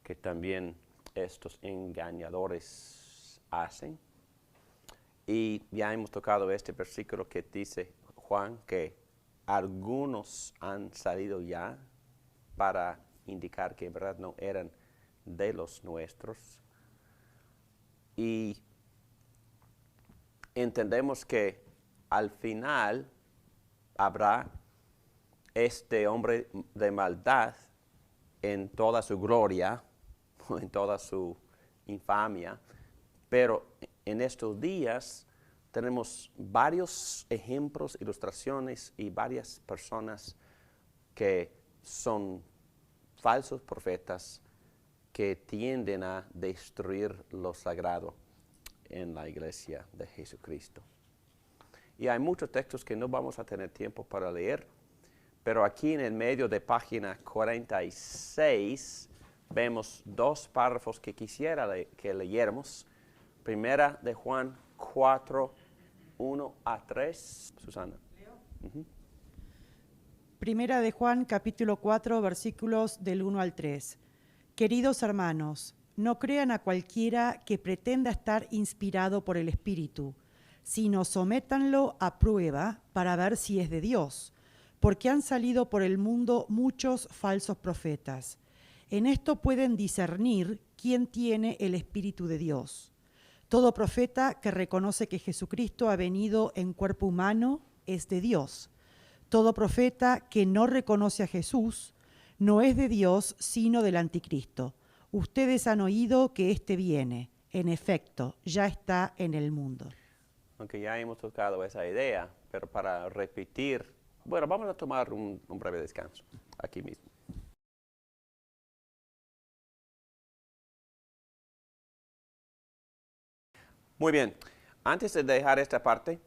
que también estos engañadores hacen. Y ya hemos tocado este versículo que dice Juan que algunos han salido ya para indicar que en verdad no eran de los nuestros. Y entendemos que al final habrá este hombre de maldad en toda su gloria, en toda su infamia, pero en estos días tenemos varios ejemplos, ilustraciones y varias personas que son falsos profetas que tienden a destruir lo sagrado en la iglesia de Jesucristo. Y hay muchos textos que no vamos a tener tiempo para leer, pero aquí en el medio de página 46 vemos dos párrafos que quisiera que leyéramos. Primera de Juan 4, 1 a 3. Susana. Primera de Juan, capítulo 4, versículos del 1 al 3. Queridos hermanos, no crean a cualquiera que pretenda estar inspirado por el Espíritu, sino sométanlo a prueba para ver si es de Dios, porque han salido por el mundo muchos falsos profetas. En esto pueden discernir quién tiene el Espíritu de Dios. Todo profeta que reconoce que Jesucristo ha venido en cuerpo humano es de Dios. Todo profeta que no reconoce a Jesús no es de Dios, sino del anticristo. Ustedes han oído que éste viene. En efecto, ya está en el mundo. Aunque ya hemos tocado esa idea, pero para repetir, bueno, vamos a tomar un breve descanso aquí mismo. Muy bien, antes de dejar esta parte,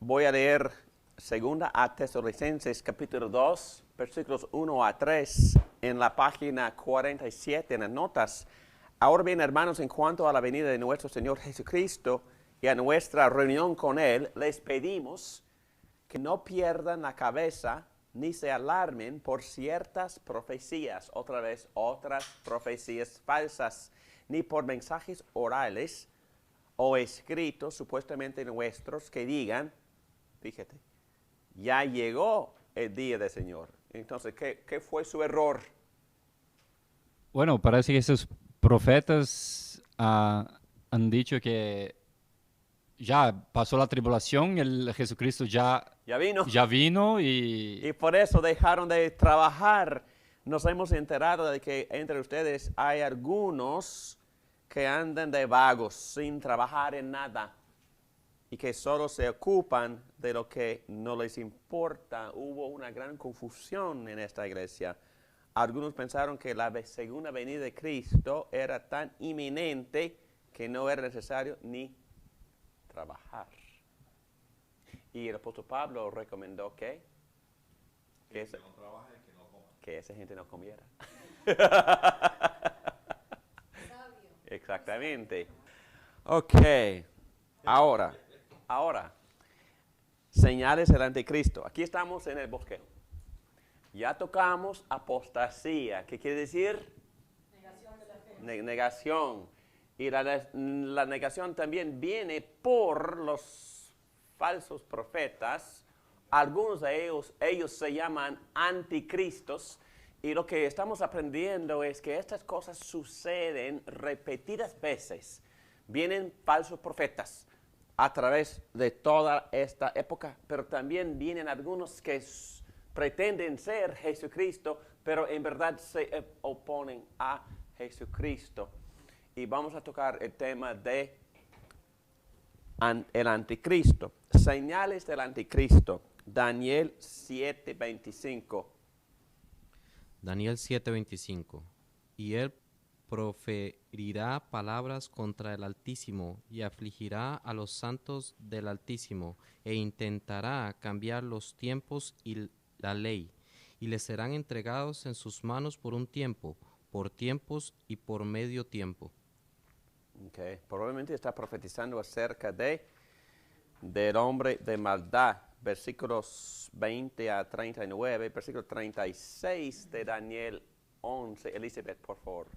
voy a leer 2 a Tesalonicenses capítulo 2, versículos 1 a 3, en la página 47 en las notas. Ahora bien, hermanos, en cuanto a la venida de nuestro Señor Jesucristo y a nuestra reunión con Él, les pedimos que no pierdan la cabeza ni se alarmen por ciertas profecías, otra vez, otras profecías falsas, ni por mensajes orales o escritos supuestamente nuestros que digan, fíjate, ya llegó el día del Señor. Entonces, ¿qué fue su error? Bueno, parece que esos profetas han dicho que ya pasó la tribulación, el Jesucristo ya vino y por eso dejaron de trabajar. Nos hemos enterado de que entre ustedes hay algunos que andan de vagos sin trabajar en nada y que solo se ocupan de lo que no les importa. Hubo una gran confusión en esta iglesia. Algunos pensaron que la segunda venida de Cristo era tan inminente que no era necesario ni trabajar. Y el apóstol Pablo recomendó que esa gente no comiera. Exactamente. Ok. Ahora, señales del anticristo. Aquí estamos en el bosquejo. Ya tocamos apostasía. ¿Qué quiere decir? Negación de la fe. Negación. Y la negación también viene por los falsos profetas. Algunos de ellos se llaman anticristos. Y lo que estamos aprendiendo es que estas cosas suceden repetidas veces. Vienen falsos profetas a través de toda esta época, pero también vienen algunos que pretenden ser Jesucristo, pero en verdad se oponen a Jesucristo. Y vamos a tocar el tema de el anticristo. Señales del anticristo. Daniel 7:25. Daniel 7:25. Y él proferirá palabras contra el Altísimo y afligirá a los santos del Altísimo e intentará cambiar los tiempos y la ley, y les serán entregados en sus manos por un tiempo, por tiempos y por medio tiempo. Okay. Probablemente está profetizando acerca del hombre de maldad, versículos 20 a 39, versículo 36 de Daniel 11. Elizabeth, por favor.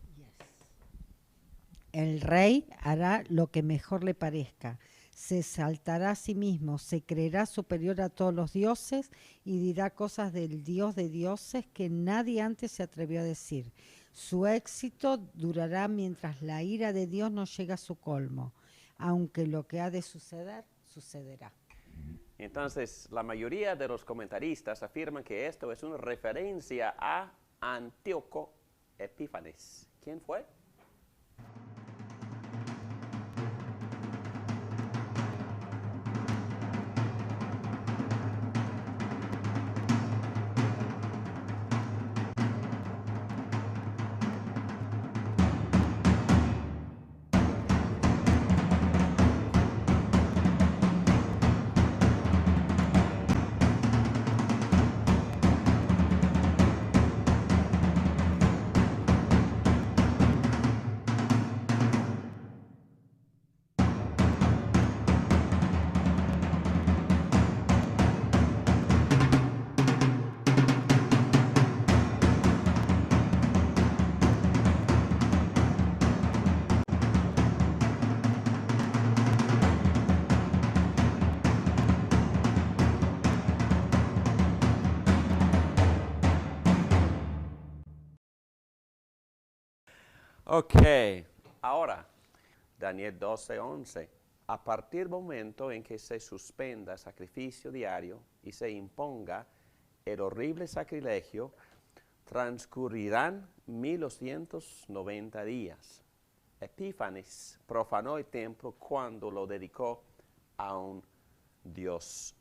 El rey hará lo que mejor le parezca. Se exaltará a sí mismo, se creerá superior a todos los dioses y dirá cosas del Dios de dioses que nadie antes se atrevió a decir. Su éxito durará mientras la ira de Dios no llega a su colmo. Aunque lo que ha de suceder, sucederá. Entonces, la mayoría de los comentaristas afirman que esto es una referencia a Antíoco Epífanes. ¿Quién fue? Ok, ahora, Daniel 12:11. A partir del momento en que se suspenda el sacrificio diario y se imponga el horrible sacrilegio, transcurrirán 1290 días. Epífanes profanó el templo cuando lo dedicó a un dios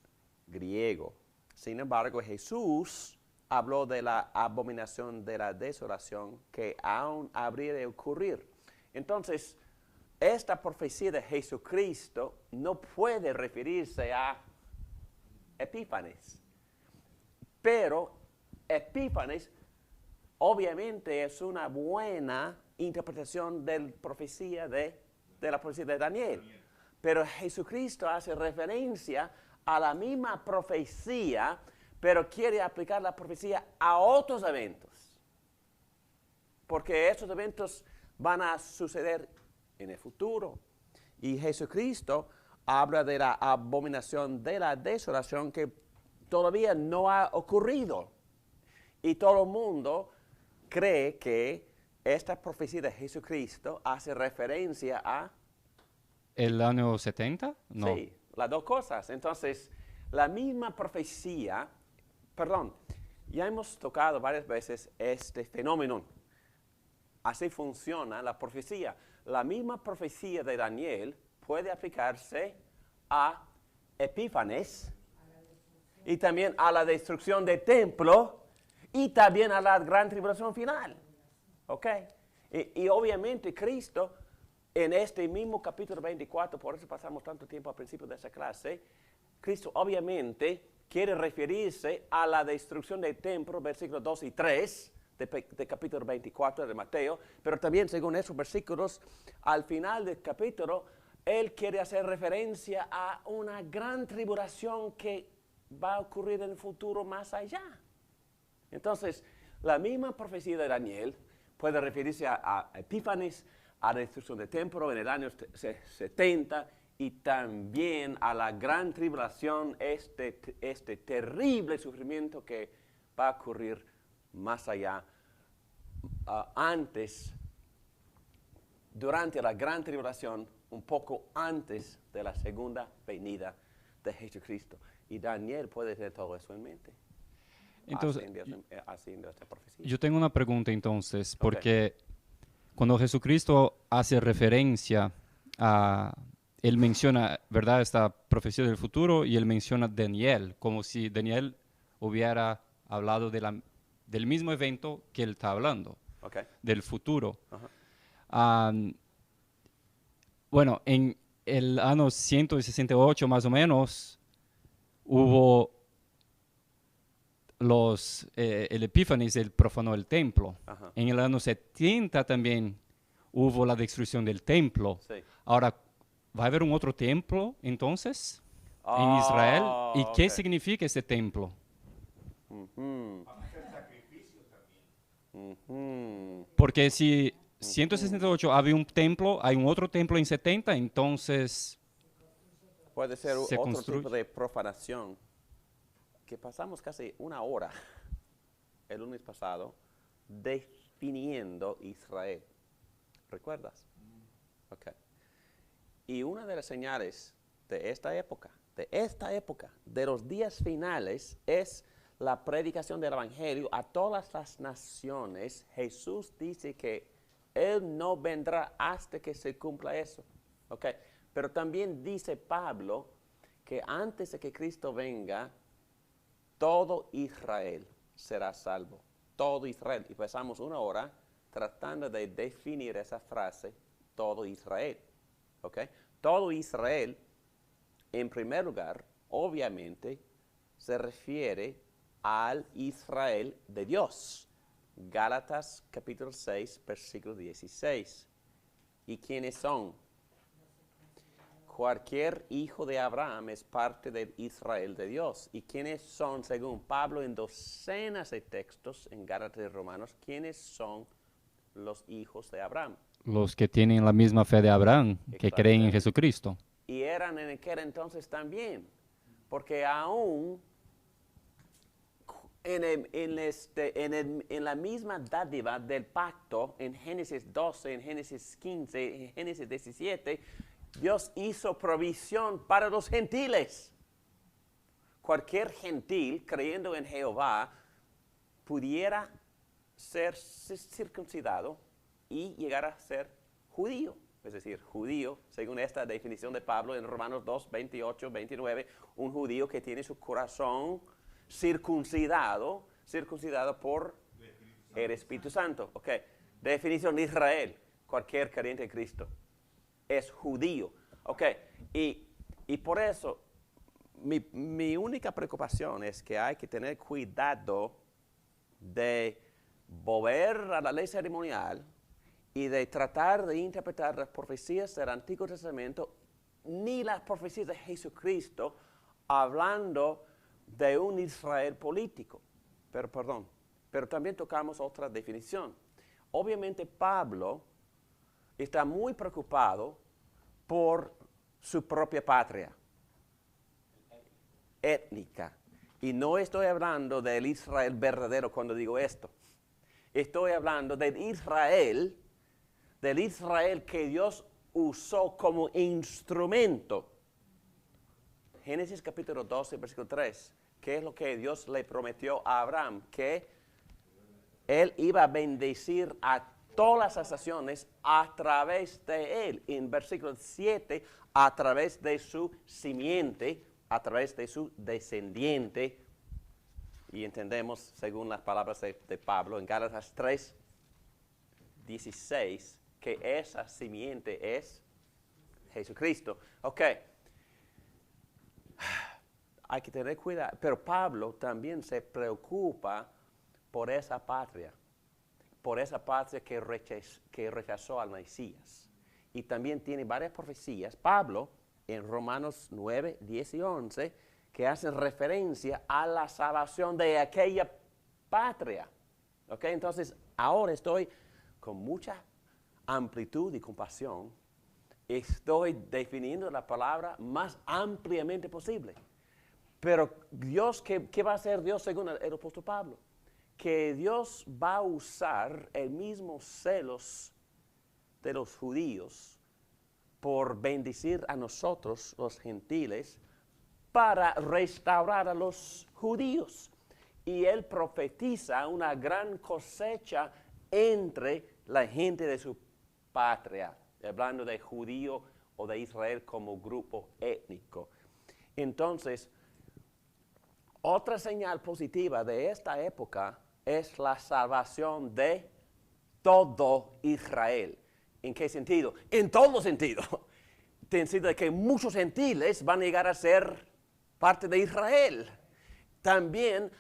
griego. Sin embargo, Jesús habló de la abominación de la desolación que aún habría de ocurrir. Entonces, esta profecía de Jesucristo no puede referirse a Epífanes. Pero Epífanes obviamente es una buena interpretación de la profecía de Daniel. Pero Jesucristo hace referencia a la misma profecía, pero quiere aplicar la profecía a otros eventos. Porque esos eventos van a suceder en el futuro. Y Jesucristo habla de la abominación de la desolación que todavía no ha ocurrido. Y todo el mundo cree que esta profecía de Jesucristo hace referencia a... ¿El año 70? No. Sí, las dos cosas. Entonces, la misma profecía... ya hemos tocado varias veces este fenómeno. Así funciona la profecía. La misma profecía de Daniel puede aplicarse a Epífanes y también a la destrucción del templo y también a la gran tribulación final. ¿Ok? Y obviamente Cristo, en este mismo capítulo 24, por eso pasamos tanto tiempo al principio de esa clase, Cristo obviamente quiere referirse a la destrucción del templo, versículos 2 y 3 de capítulo 24 de Mateo, pero también según esos versículos, al final del capítulo, Él quiere hacer referencia a una gran tribulación que va a ocurrir en el futuro más allá. Entonces, la misma profecía de Daniel puede referirse a Epífanes, a la destrucción del templo en el año 70, y también a la gran tribulación, este terrible sufrimiento que va a ocurrir más allá, antes, durante la gran tribulación, un poco antes de la segunda venida de Jesucristo. Y Daniel puede tener todo eso en mente. Entonces, haciendo esta profecía. yo tengo una pregunta entonces, porque cuando Jesucristo hace referencia a él menciona, ¿verdad?, esta profecía del futuro y él menciona Daniel, como si Daniel hubiera hablado del mismo evento que él está hablando, Okay. del futuro. Ajá. Bueno, en el año 168 más o menos hubo el Epífanes, él profanó el templo. Ajá. En el año 70 también hubo la destrucción del templo. Sí. Ahora, ¿va a haber un otro templo entonces en Israel? ¿Y qué ok. significa ese templo? Ujú. Ujú. Porque si 168 había un templo, hay un otro templo en 70, entonces Puede ser Se otro construye. tipo de profanación. Que pasamos casi una hora el lunes pasado definiendo Israel. ¿Recuerdas? Ok. Y una de las señales de esta época, de los días finales, es la predicación del Evangelio a todas las naciones. Jesús dice que Él no vendrá hasta que se cumpla eso. Okay. Pero también dice Pablo que antes de que Cristo venga, todo Israel será salvo. Todo Israel. Y pasamos una hora tratando de definir esa frase, todo Israel. Okay. Todo Israel, en primer lugar, obviamente, se refiere al Israel de Dios. Gálatas capítulo 6, versículo 16. ¿Y quiénes son? Cualquier hijo de Abraham es parte del Israel de Dios. ¿Y quiénes son, según Pablo, en docenas de textos en Gálatas y Romanos, quiénes son los hijos de Abraham? los que tienen la misma fe de Abraham, que creen en Exactamente. Jesucristo. Y eran en aquel entonces también, porque aún en la misma dádiva del pacto, en Génesis 12, en Génesis 15, en Génesis 17, Dios hizo provisión para los gentiles. Cualquier gentil, creyendo en Jehová, pudiera ser circuncidado y llegar a ser judío. Es decir, judío, según esta definición de Pablo en Romanos 2, 28, 29, un judío que tiene su corazón circuncidado por el Espíritu Santo. Ok, definición de Israel, cualquier creyente en Cristo es judío. Ok, y por eso mi única preocupación es que hay que tener cuidado de volver a la ley ceremonial y de tratar de interpretar las profecías del Antiguo Testamento, ni las profecías de Jesucristo, hablando de un Israel político. Pero también tocamos otra definición. Obviamente Pablo está muy preocupado por su propia patria étnica. Y no estoy hablando del Israel verdadero cuando digo esto. Estoy hablando del Israel que Dios usó como instrumento. Génesis capítulo 12, versículo 3. ¿Qué es lo que Dios le prometió a Abraham? Que Él iba a bendecir a todas las naciones a través de él. En versículo 7, a través de su simiente, a través de su descendiente. Y entendemos, según las palabras de Pablo en Gálatas 3, 16, que esa simiente es Jesucristo. Ok. Hay que tener cuidado. Pero Pablo también se preocupa por esa patria que rechazó al Mesías. Y también tiene varias profecías, Pablo, en Romanos 9, 10 y 11, que hacen referencia a la salvación de aquella patria. ¿Ok? Entonces, ahora estoy con mucha amplitud y compasión, estoy definiendo la palabra más ampliamente posible. Pero Dios, ¿qué va a hacer Dios según el apóstol Pablo? Que Dios va a usar el mismo celos de los judíos por bendecir a nosotros, los gentiles, para restaurar a los judíos. Y Él profetiza una gran cosecha entre la gente de su patria, hablando de judío o de Israel como grupo étnico. Entonces, otra señal positiva de esta época es la salvación de todo Israel. ¿En qué sentido? En todo sentido. En el sentido de que muchos gentiles van a llegar a ser parte de Israel. También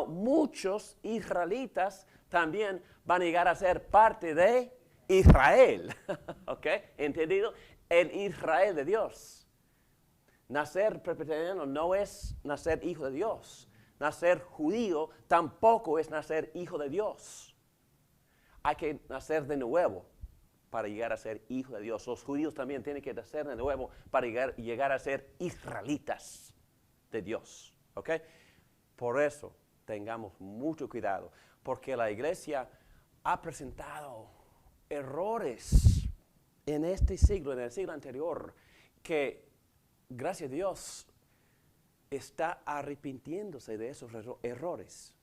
muchos israelitas también van a llegar a ser parte de Israel. ¿Ok? ¿Entendido? El Israel de Dios. Nacer presbiteriano no es nacer hijo de Dios. Nacer judío tampoco es nacer hijo de Dios. Hay que nacer de nuevo para llegar a ser hijo de Dios. Los judíos también tienen que nacer de nuevo para llegar a ser israelitas de Dios. ¿Ok? Por eso tengamos mucho cuidado, porque la iglesia ha presentado errores en este siglo, en el siglo anterior, que gracias a Dios está arrepintiéndose de esos errores,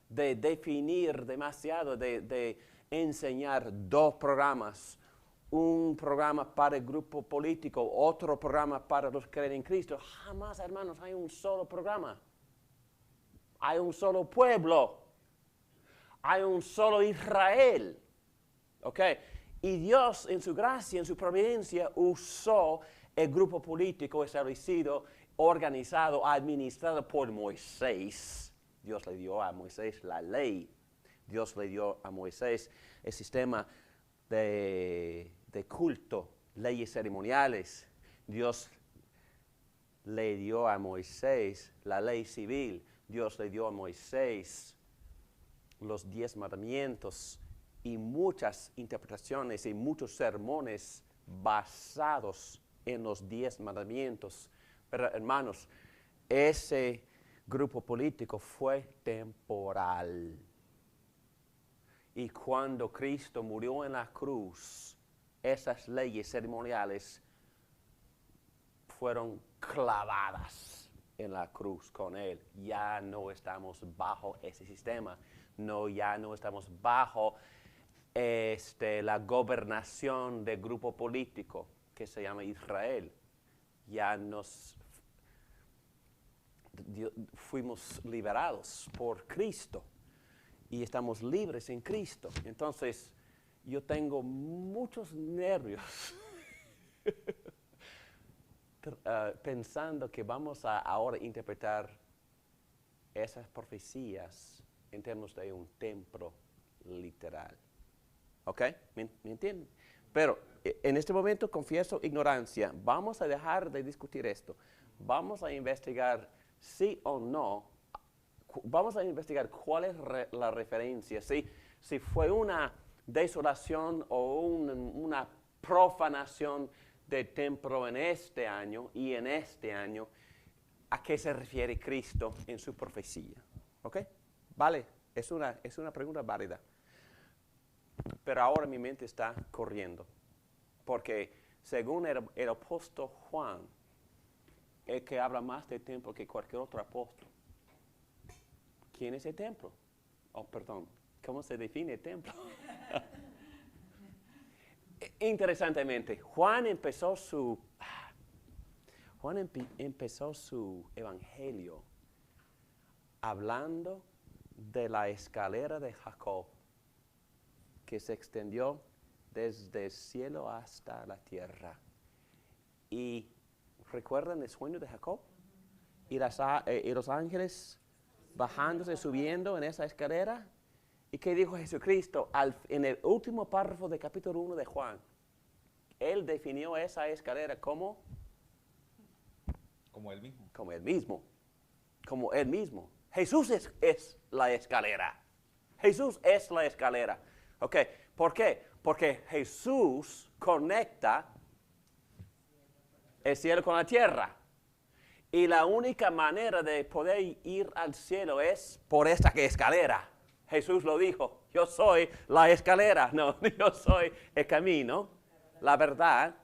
de definir demasiado, de enseñar dos programas, un programa para el grupo político, otro programa para los que creen en Cristo. Jamás, hermanos, hay un solo programa. Hay un solo pueblo. Hay un solo Israel. ¿Ok? Y Dios, en su gracia, en su providencia, usó el grupo político establecido, organizado, administrado por Moisés. Dios le dio a Moisés la ley. Dios le dio a Moisés el sistema de culto, leyes ceremoniales. Dios le dio a Moisés la ley civil. Dios le dio a Moisés los 10 mandamientos y muchas interpretaciones y muchos sermones basados en los 10 mandamientos. Pero hermanos, ese grupo político fue temporal. Y cuando Cristo murió en la cruz, esas leyes ceremoniales fueron clavadas en la cruz con Él. Ya no estamos bajo ese sistema. Ya no estamos bajo la gobernación del grupo político que se llama Israel. Ya fuimos liberados por Cristo y estamos libres en Cristo. Entonces, yo tengo muchos nervios pensando que vamos a ahora interpretar esas profecías en términos de un templo literal. ¿Ok? ¿Me entienden? Pero en este momento confieso ignorancia. Vamos a dejar de discutir esto. Vamos a investigar sí o no. Vamos a investigar cuál es la referencia. Si fue una desolación o una profanación del templo en este año y en este año, ¿a qué se refiere Cristo en su profecía? ¿Ok? Vale, es una pregunta válida. Pero ahora mi mente está corriendo, porque según el apóstol Juan, el que habla más del templo que cualquier otro apóstol. ¿Quién es el templo? ¿Cómo se define el templo? Interesantemente, Juan empezó su evangelio hablando de la escalera de Jacob, que se extendió desde el cielo hasta la tierra. Y ¿recuerdan el sueño de Jacob? Y los ángeles bajándose, subiendo en esa escalera. ¿Y qué dijo Jesucristo en el último párrafo del capítulo 1 de Juan? Él definió esa escalera como Él mismo. Como Él mismo. Como Él mismo. Jesús es la escalera. Jesús es la escalera. ¿Ok? ¿Por qué? Porque Jesús conecta el cielo con la tierra. Y la única manera de poder ir al cielo es por esta escalera. Jesús lo dijo, yo soy la escalera. No, yo soy el camino, la verdad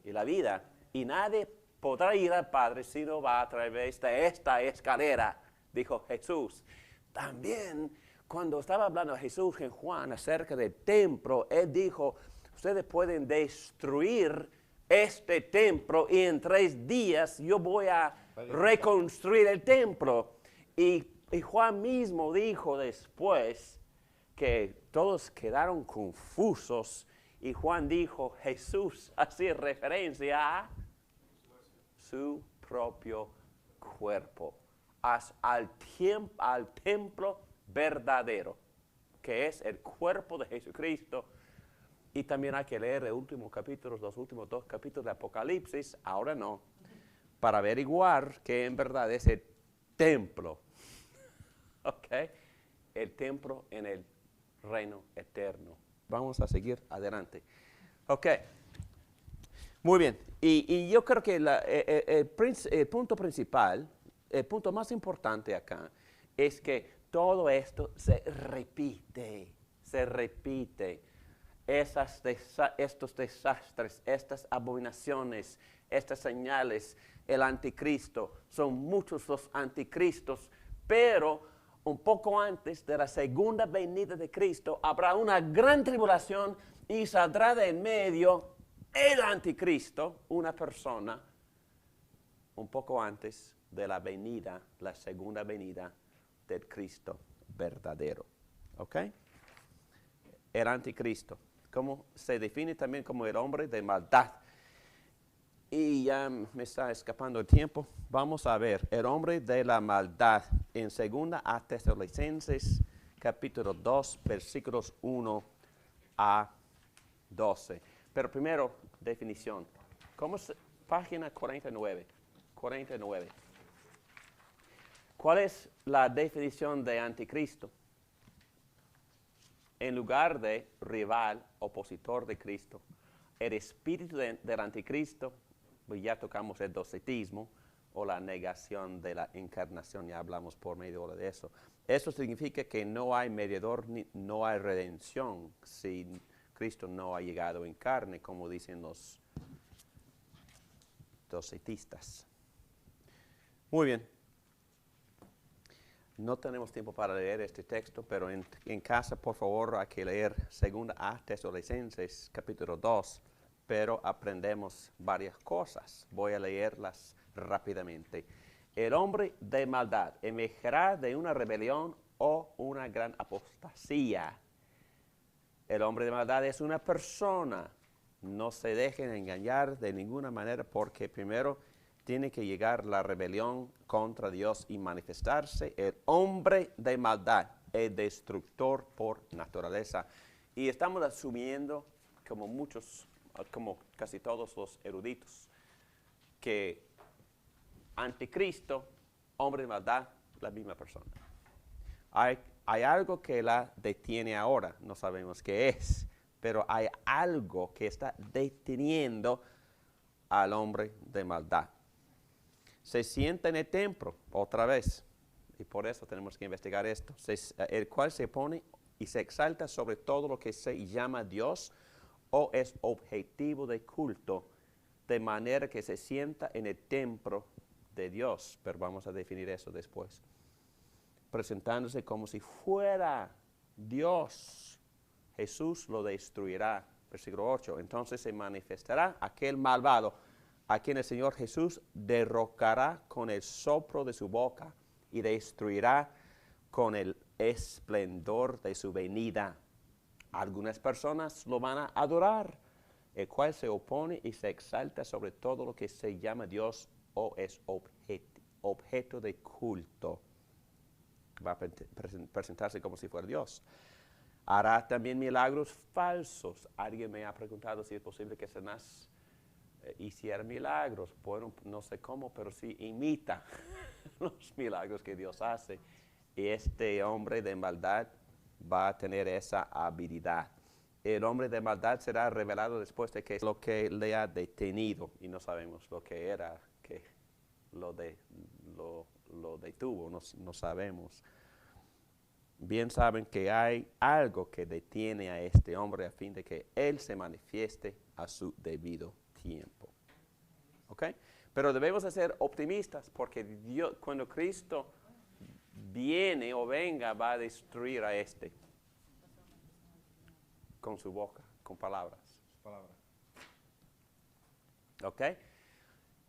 y la vida. Y nadie podrá ir al Padre si no va a través de esta escalera, dijo Jesús. También cuando estaba hablando Jesús en Juan acerca del templo, Él dijo, ustedes pueden destruir este templo y en 3 días yo voy a reconstruir el templo. Y Juan mismo dijo después que todos quedaron confusos y Juan dijo, Jesús hacía referencia a su propio cuerpo, al templo verdadero, que es el cuerpo de Jesucristo. Y también hay que leer los últimos 2 capítulos de Apocalipsis, ahora no, para averiguar que en verdad es el templo, ¿ok? El templo en el reino eterno. Vamos a seguir adelante. Ok, muy bien. Y yo creo que el punto principal, el punto más importante acá, es que todo esto se repite. Estos desastres, estas abominaciones, estas señales, el anticristo, son muchos los anticristos, pero un poco antes de la segunda venida de Cristo habrá una gran tribulación y saldrá de en medio el anticristo, una persona, un poco antes de la venida, la segunda venida del Cristo verdadero. ¿Ok? El anticristo. Como se define también como el hombre de maldad. Y ya me está escapando el tiempo. Vamos a ver el hombre de la maldad en 2 a Tesalonicenses, capítulo 2, versículos 1 a 12. Pero primero, definición. Página 49. ¿Cuál es la definición de anticristo? En lugar de rival, opositor de Cristo, el espíritu del anticristo, pues ya tocamos el docetismo o la negación de la encarnación, ya hablamos por medio de eso. Eso significa que no hay mediador, no hay redención si Cristo no ha llegado en carne, como dicen los docetistas. Muy bien. No tenemos tiempo para leer este texto, pero en casa, por favor, hay que leer 2 a Tesalonicenses, capítulo 2, pero aprendemos varias cosas. Voy a leerlas rápidamente. El hombre de maldad emergerá de una rebelión o una gran apostasía. El hombre de maldad es una persona. No se dejen engañar de ninguna manera porque primero tiene que llegar la rebelión contra Dios y manifestarse el hombre de maldad, el destructor por naturaleza. Y estamos asumiendo, como casi todos los eruditos, que anticristo, hombre de maldad, la misma persona. Hay algo que la detiene ahora, no sabemos qué es, pero hay algo que está deteniendo al hombre de maldad. Se sienta en el templo, otra vez, y por eso tenemos que investigar esto, el cual se pone y se exalta sobre todo lo que se llama Dios o es objetivo de culto, de manera que se sienta en el templo de Dios, pero vamos a definir eso después, presentándose como si fuera Dios. Jesús lo destruirá, versículo 8, entonces se manifestará aquel malvado, a quien el Señor Jesús derrocará con el soplo de su boca y destruirá con el esplendor de su venida. Algunas personas lo van a adorar, el cual se opone y se exalta sobre todo lo que se llama Dios o es objeto de culto. Va a presentarse como si fuera Dios. Hará también milagros falsos. Alguien me ha preguntado si es posible que Satanás hiciera milagros. Bueno, no sé cómo, pero sí imita los milagros que Dios hace. Y este hombre de maldad va a tener esa habilidad. El hombre de maldad será revelado después de que es lo que le ha detenido. Y no sabemos lo que era que lo detuvo, no sabemos. Bien saben que hay algo que detiene a este hombre a fin de que él se manifieste a su debido tiempo. ¿Ok? Pero debemos de ser optimistas porque Dios, cuando Cristo viene o venga va a destruir a este con su boca, con palabras. ¿Ok?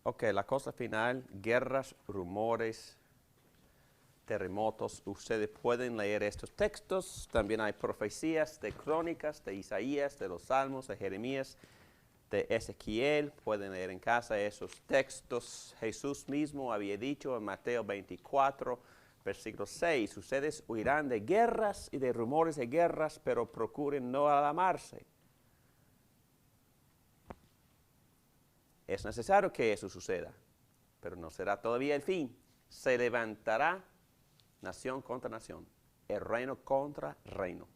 Ok, la cosa final, guerras, rumores, terremotos. Ustedes pueden leer estos textos. También hay profecías de Crónicas, de Isaías, de los Salmos, de Jeremías, de Ezequiel. Pueden leer en casa esos textos. Jesús mismo había dicho en Mateo 24, versículo 6, ustedes huirán de guerras y de rumores de guerras, pero procuren no alarmarse. Es necesario que eso suceda, pero no será todavía el fin. Se levantará nación contra nación, el reino contra reino.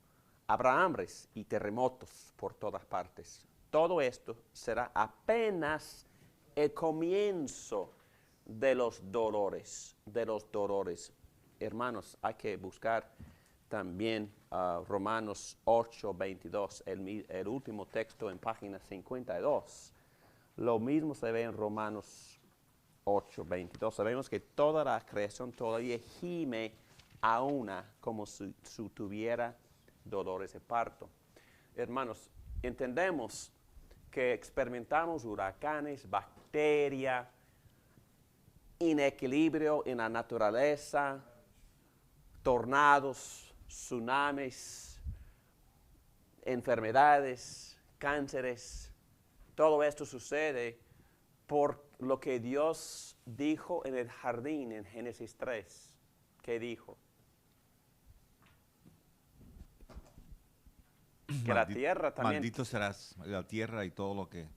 Habrá hambres y terremotos por todas partes. Todo esto será apenas el comienzo de los dolores, Hermanos, hay que buscar también Romanos 8, 22, el último texto en página 52. Lo mismo se ve en Romanos 8, 22. Sabemos que toda la creación todavía gime a una como si tuviera dolores de parto. Hermanos, entendemos que experimentamos huracanes, bacterias, inequilibrio en la naturaleza, tornados, tsunamis, enfermedades, cánceres. Todo esto sucede por lo que Dios dijo en el jardín en Génesis 3. ¿Qué dijo? Que la tierra también... Maldito serás la tierra y todo lo que...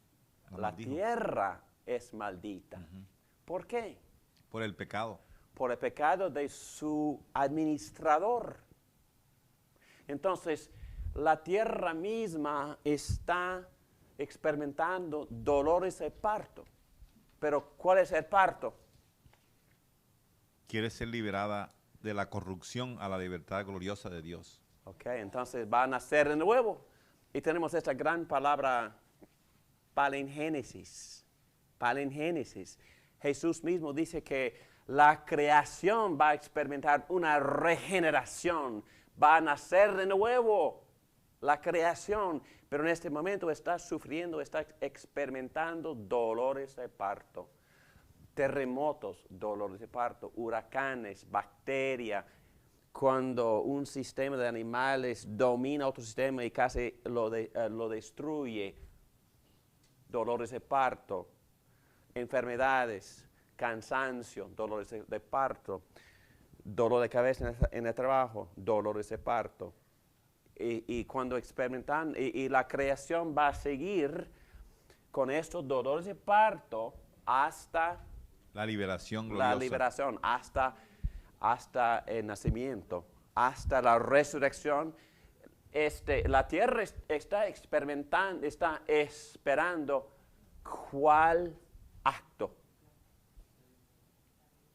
La tierra es maldita. ¿Por qué? Por el pecado. Por el pecado de su administrador. Entonces, la tierra misma está experimentando dolores de parto. Pero, ¿cuál es el parto? Quiere ser liberada de la corrupción a la libertad gloriosa de Dios. Ok, entonces va a nacer de nuevo. Y tenemos esta gran palabra, palingénesis. Palingénesis. Jesús mismo dice que la creación va a experimentar una regeneración. Va a nacer de nuevo la creación. Pero en este momento está sufriendo, está experimentando dolores de parto. Terremotos, dolores de parto, huracanes, bacterias. Cuando un sistema de animales domina otro sistema y casi lo destruye, dolores de parto, enfermedades, cansancio, dolores de parto, dolor de cabeza en el trabajo, dolores de parto. Y cuando experimentan, y la creación va a seguir con estos dolores de parto hasta la liberación gloriosa. La liberación, hasta el nacimiento, hasta la resurrección. La tierra está experimentando, está esperando cuál acto.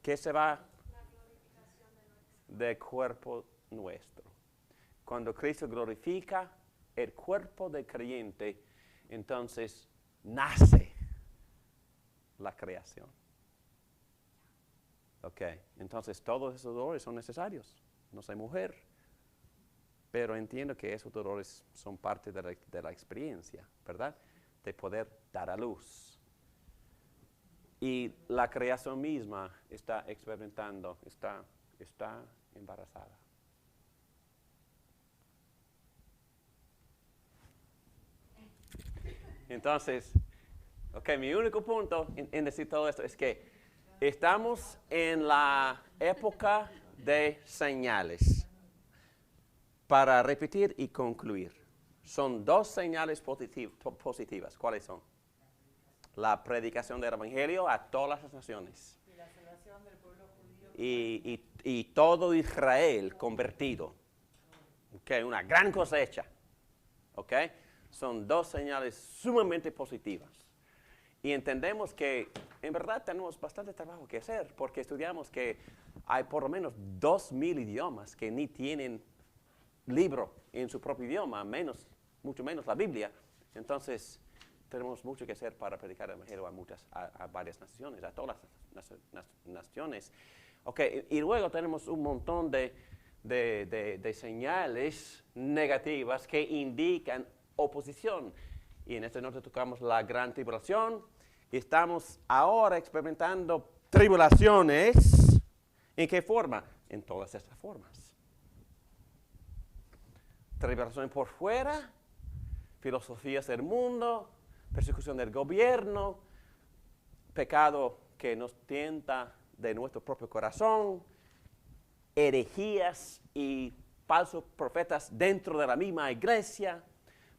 ¿Qué se va? Del cuerpo nuestro. Cuando Cristo glorifica el cuerpo del creyente, entonces nace la creación. Ok, entonces todos esos dolores son necesarios. No soy mujer, pero entiendo que esos dolores son parte de la experiencia, ¿verdad? De poder dar a luz. Y la creación misma está experimentando, está embarazada. Entonces, ok, mi único punto en decir todo esto es que estamos en la época de señales. Para repetir y concluir, son dos señales positivas. ¿Cuáles son? La predicación del Evangelio a todas las naciones. Y la salvación del pueblo judío. Y todo Israel convertido. Okay, una gran cosecha. Okay. Son dos señales sumamente positivas. Y entendemos que en verdad tenemos bastante trabajo que hacer, porque estudiamos que hay por lo menos 2,000 idiomas que ni tienen libro en su propio idioma, mucho menos la Biblia. Entonces, tenemos mucho que hacer para predicar el Evangelio a varias naciones, a todas las naciones. Okay, y luego tenemos un montón de señales negativas que indican oposición. Y en esta noche tocamos la gran tribulación y estamos ahora experimentando tribulaciones. ¿En qué forma? En todas estas formas. Tribulación por fuera, filosofías del mundo, persecución del gobierno, pecado que nos tienta de nuestro propio corazón, herejías y falsos profetas dentro de la misma iglesia,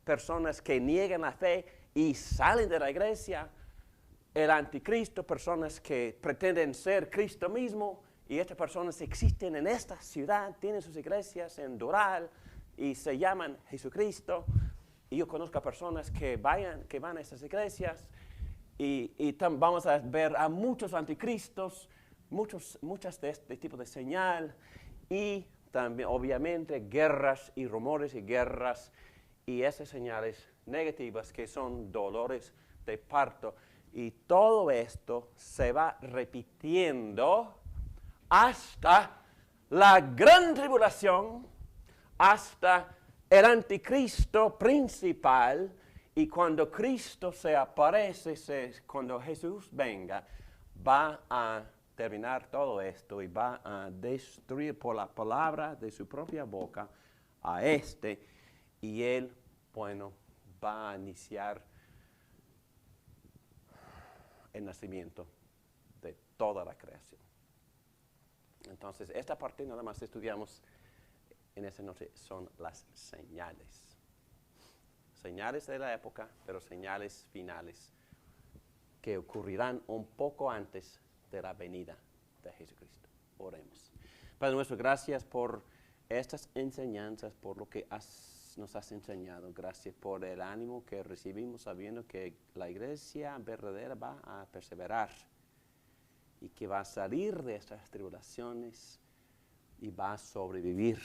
personas que niegan la fe y salen de la iglesia, el anticristo, personas que pretenden ser Cristo mismo, y estas personas existen en esta ciudad, tienen sus iglesias en Doral y se llaman Jesucristo. Y yo conozco a personas que van a estas iglesias y vamos a ver a muchos anticristos, muchas de este tipo de señal, y también obviamente guerras y rumores y guerras y esas señales negativas que son dolores de parto. Y todo esto se va repitiendo hasta la gran tribulación, hasta el anticristo principal, y cuando Cristo se aparece, cuando Jesús venga, va a terminar todo esto y va a destruir por la palabra de su propia boca a y él, bueno, va a iniciar el nacimiento de toda la creación. Entonces, esta parte nada más estudiamos en esta noche son las señales. Señales de la época, pero señales finales que ocurrirán un poco antes de la venida de Jesucristo. Oremos. Padre nuestro, gracias por estas enseñanzas, por lo que nos has enseñado. Gracias por el ánimo que recibimos sabiendo que la iglesia verdadera va a perseverar y que va a salir de estas tribulaciones y va a sobrevivir.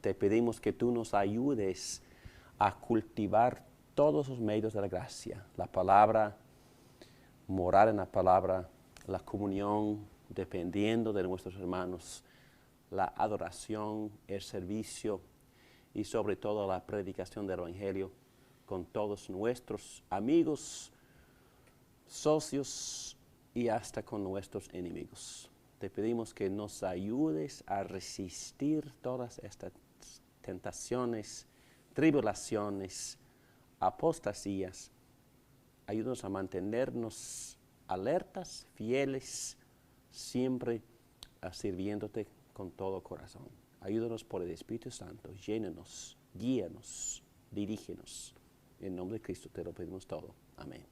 Te pedimos que tú nos ayudes a cultivar todos los medios de la gracia, la palabra, morar en la palabra, la comunión, dependiendo de nuestros hermanos, la adoración, el servicio y sobre todo la predicación del Evangelio con todos nuestros amigos, socios y hasta con nuestros enemigos. Te pedimos que nos ayudes a resistir todas estas tentaciones, tribulaciones, apostasías. Ayúdanos a mantenernos alertas, fieles, siempre sirviéndote con todo corazón. Ayúdanos por el Espíritu Santo, llénanos, guíanos, dirígenos. En nombre de Cristo te lo pedimos todo. Amén.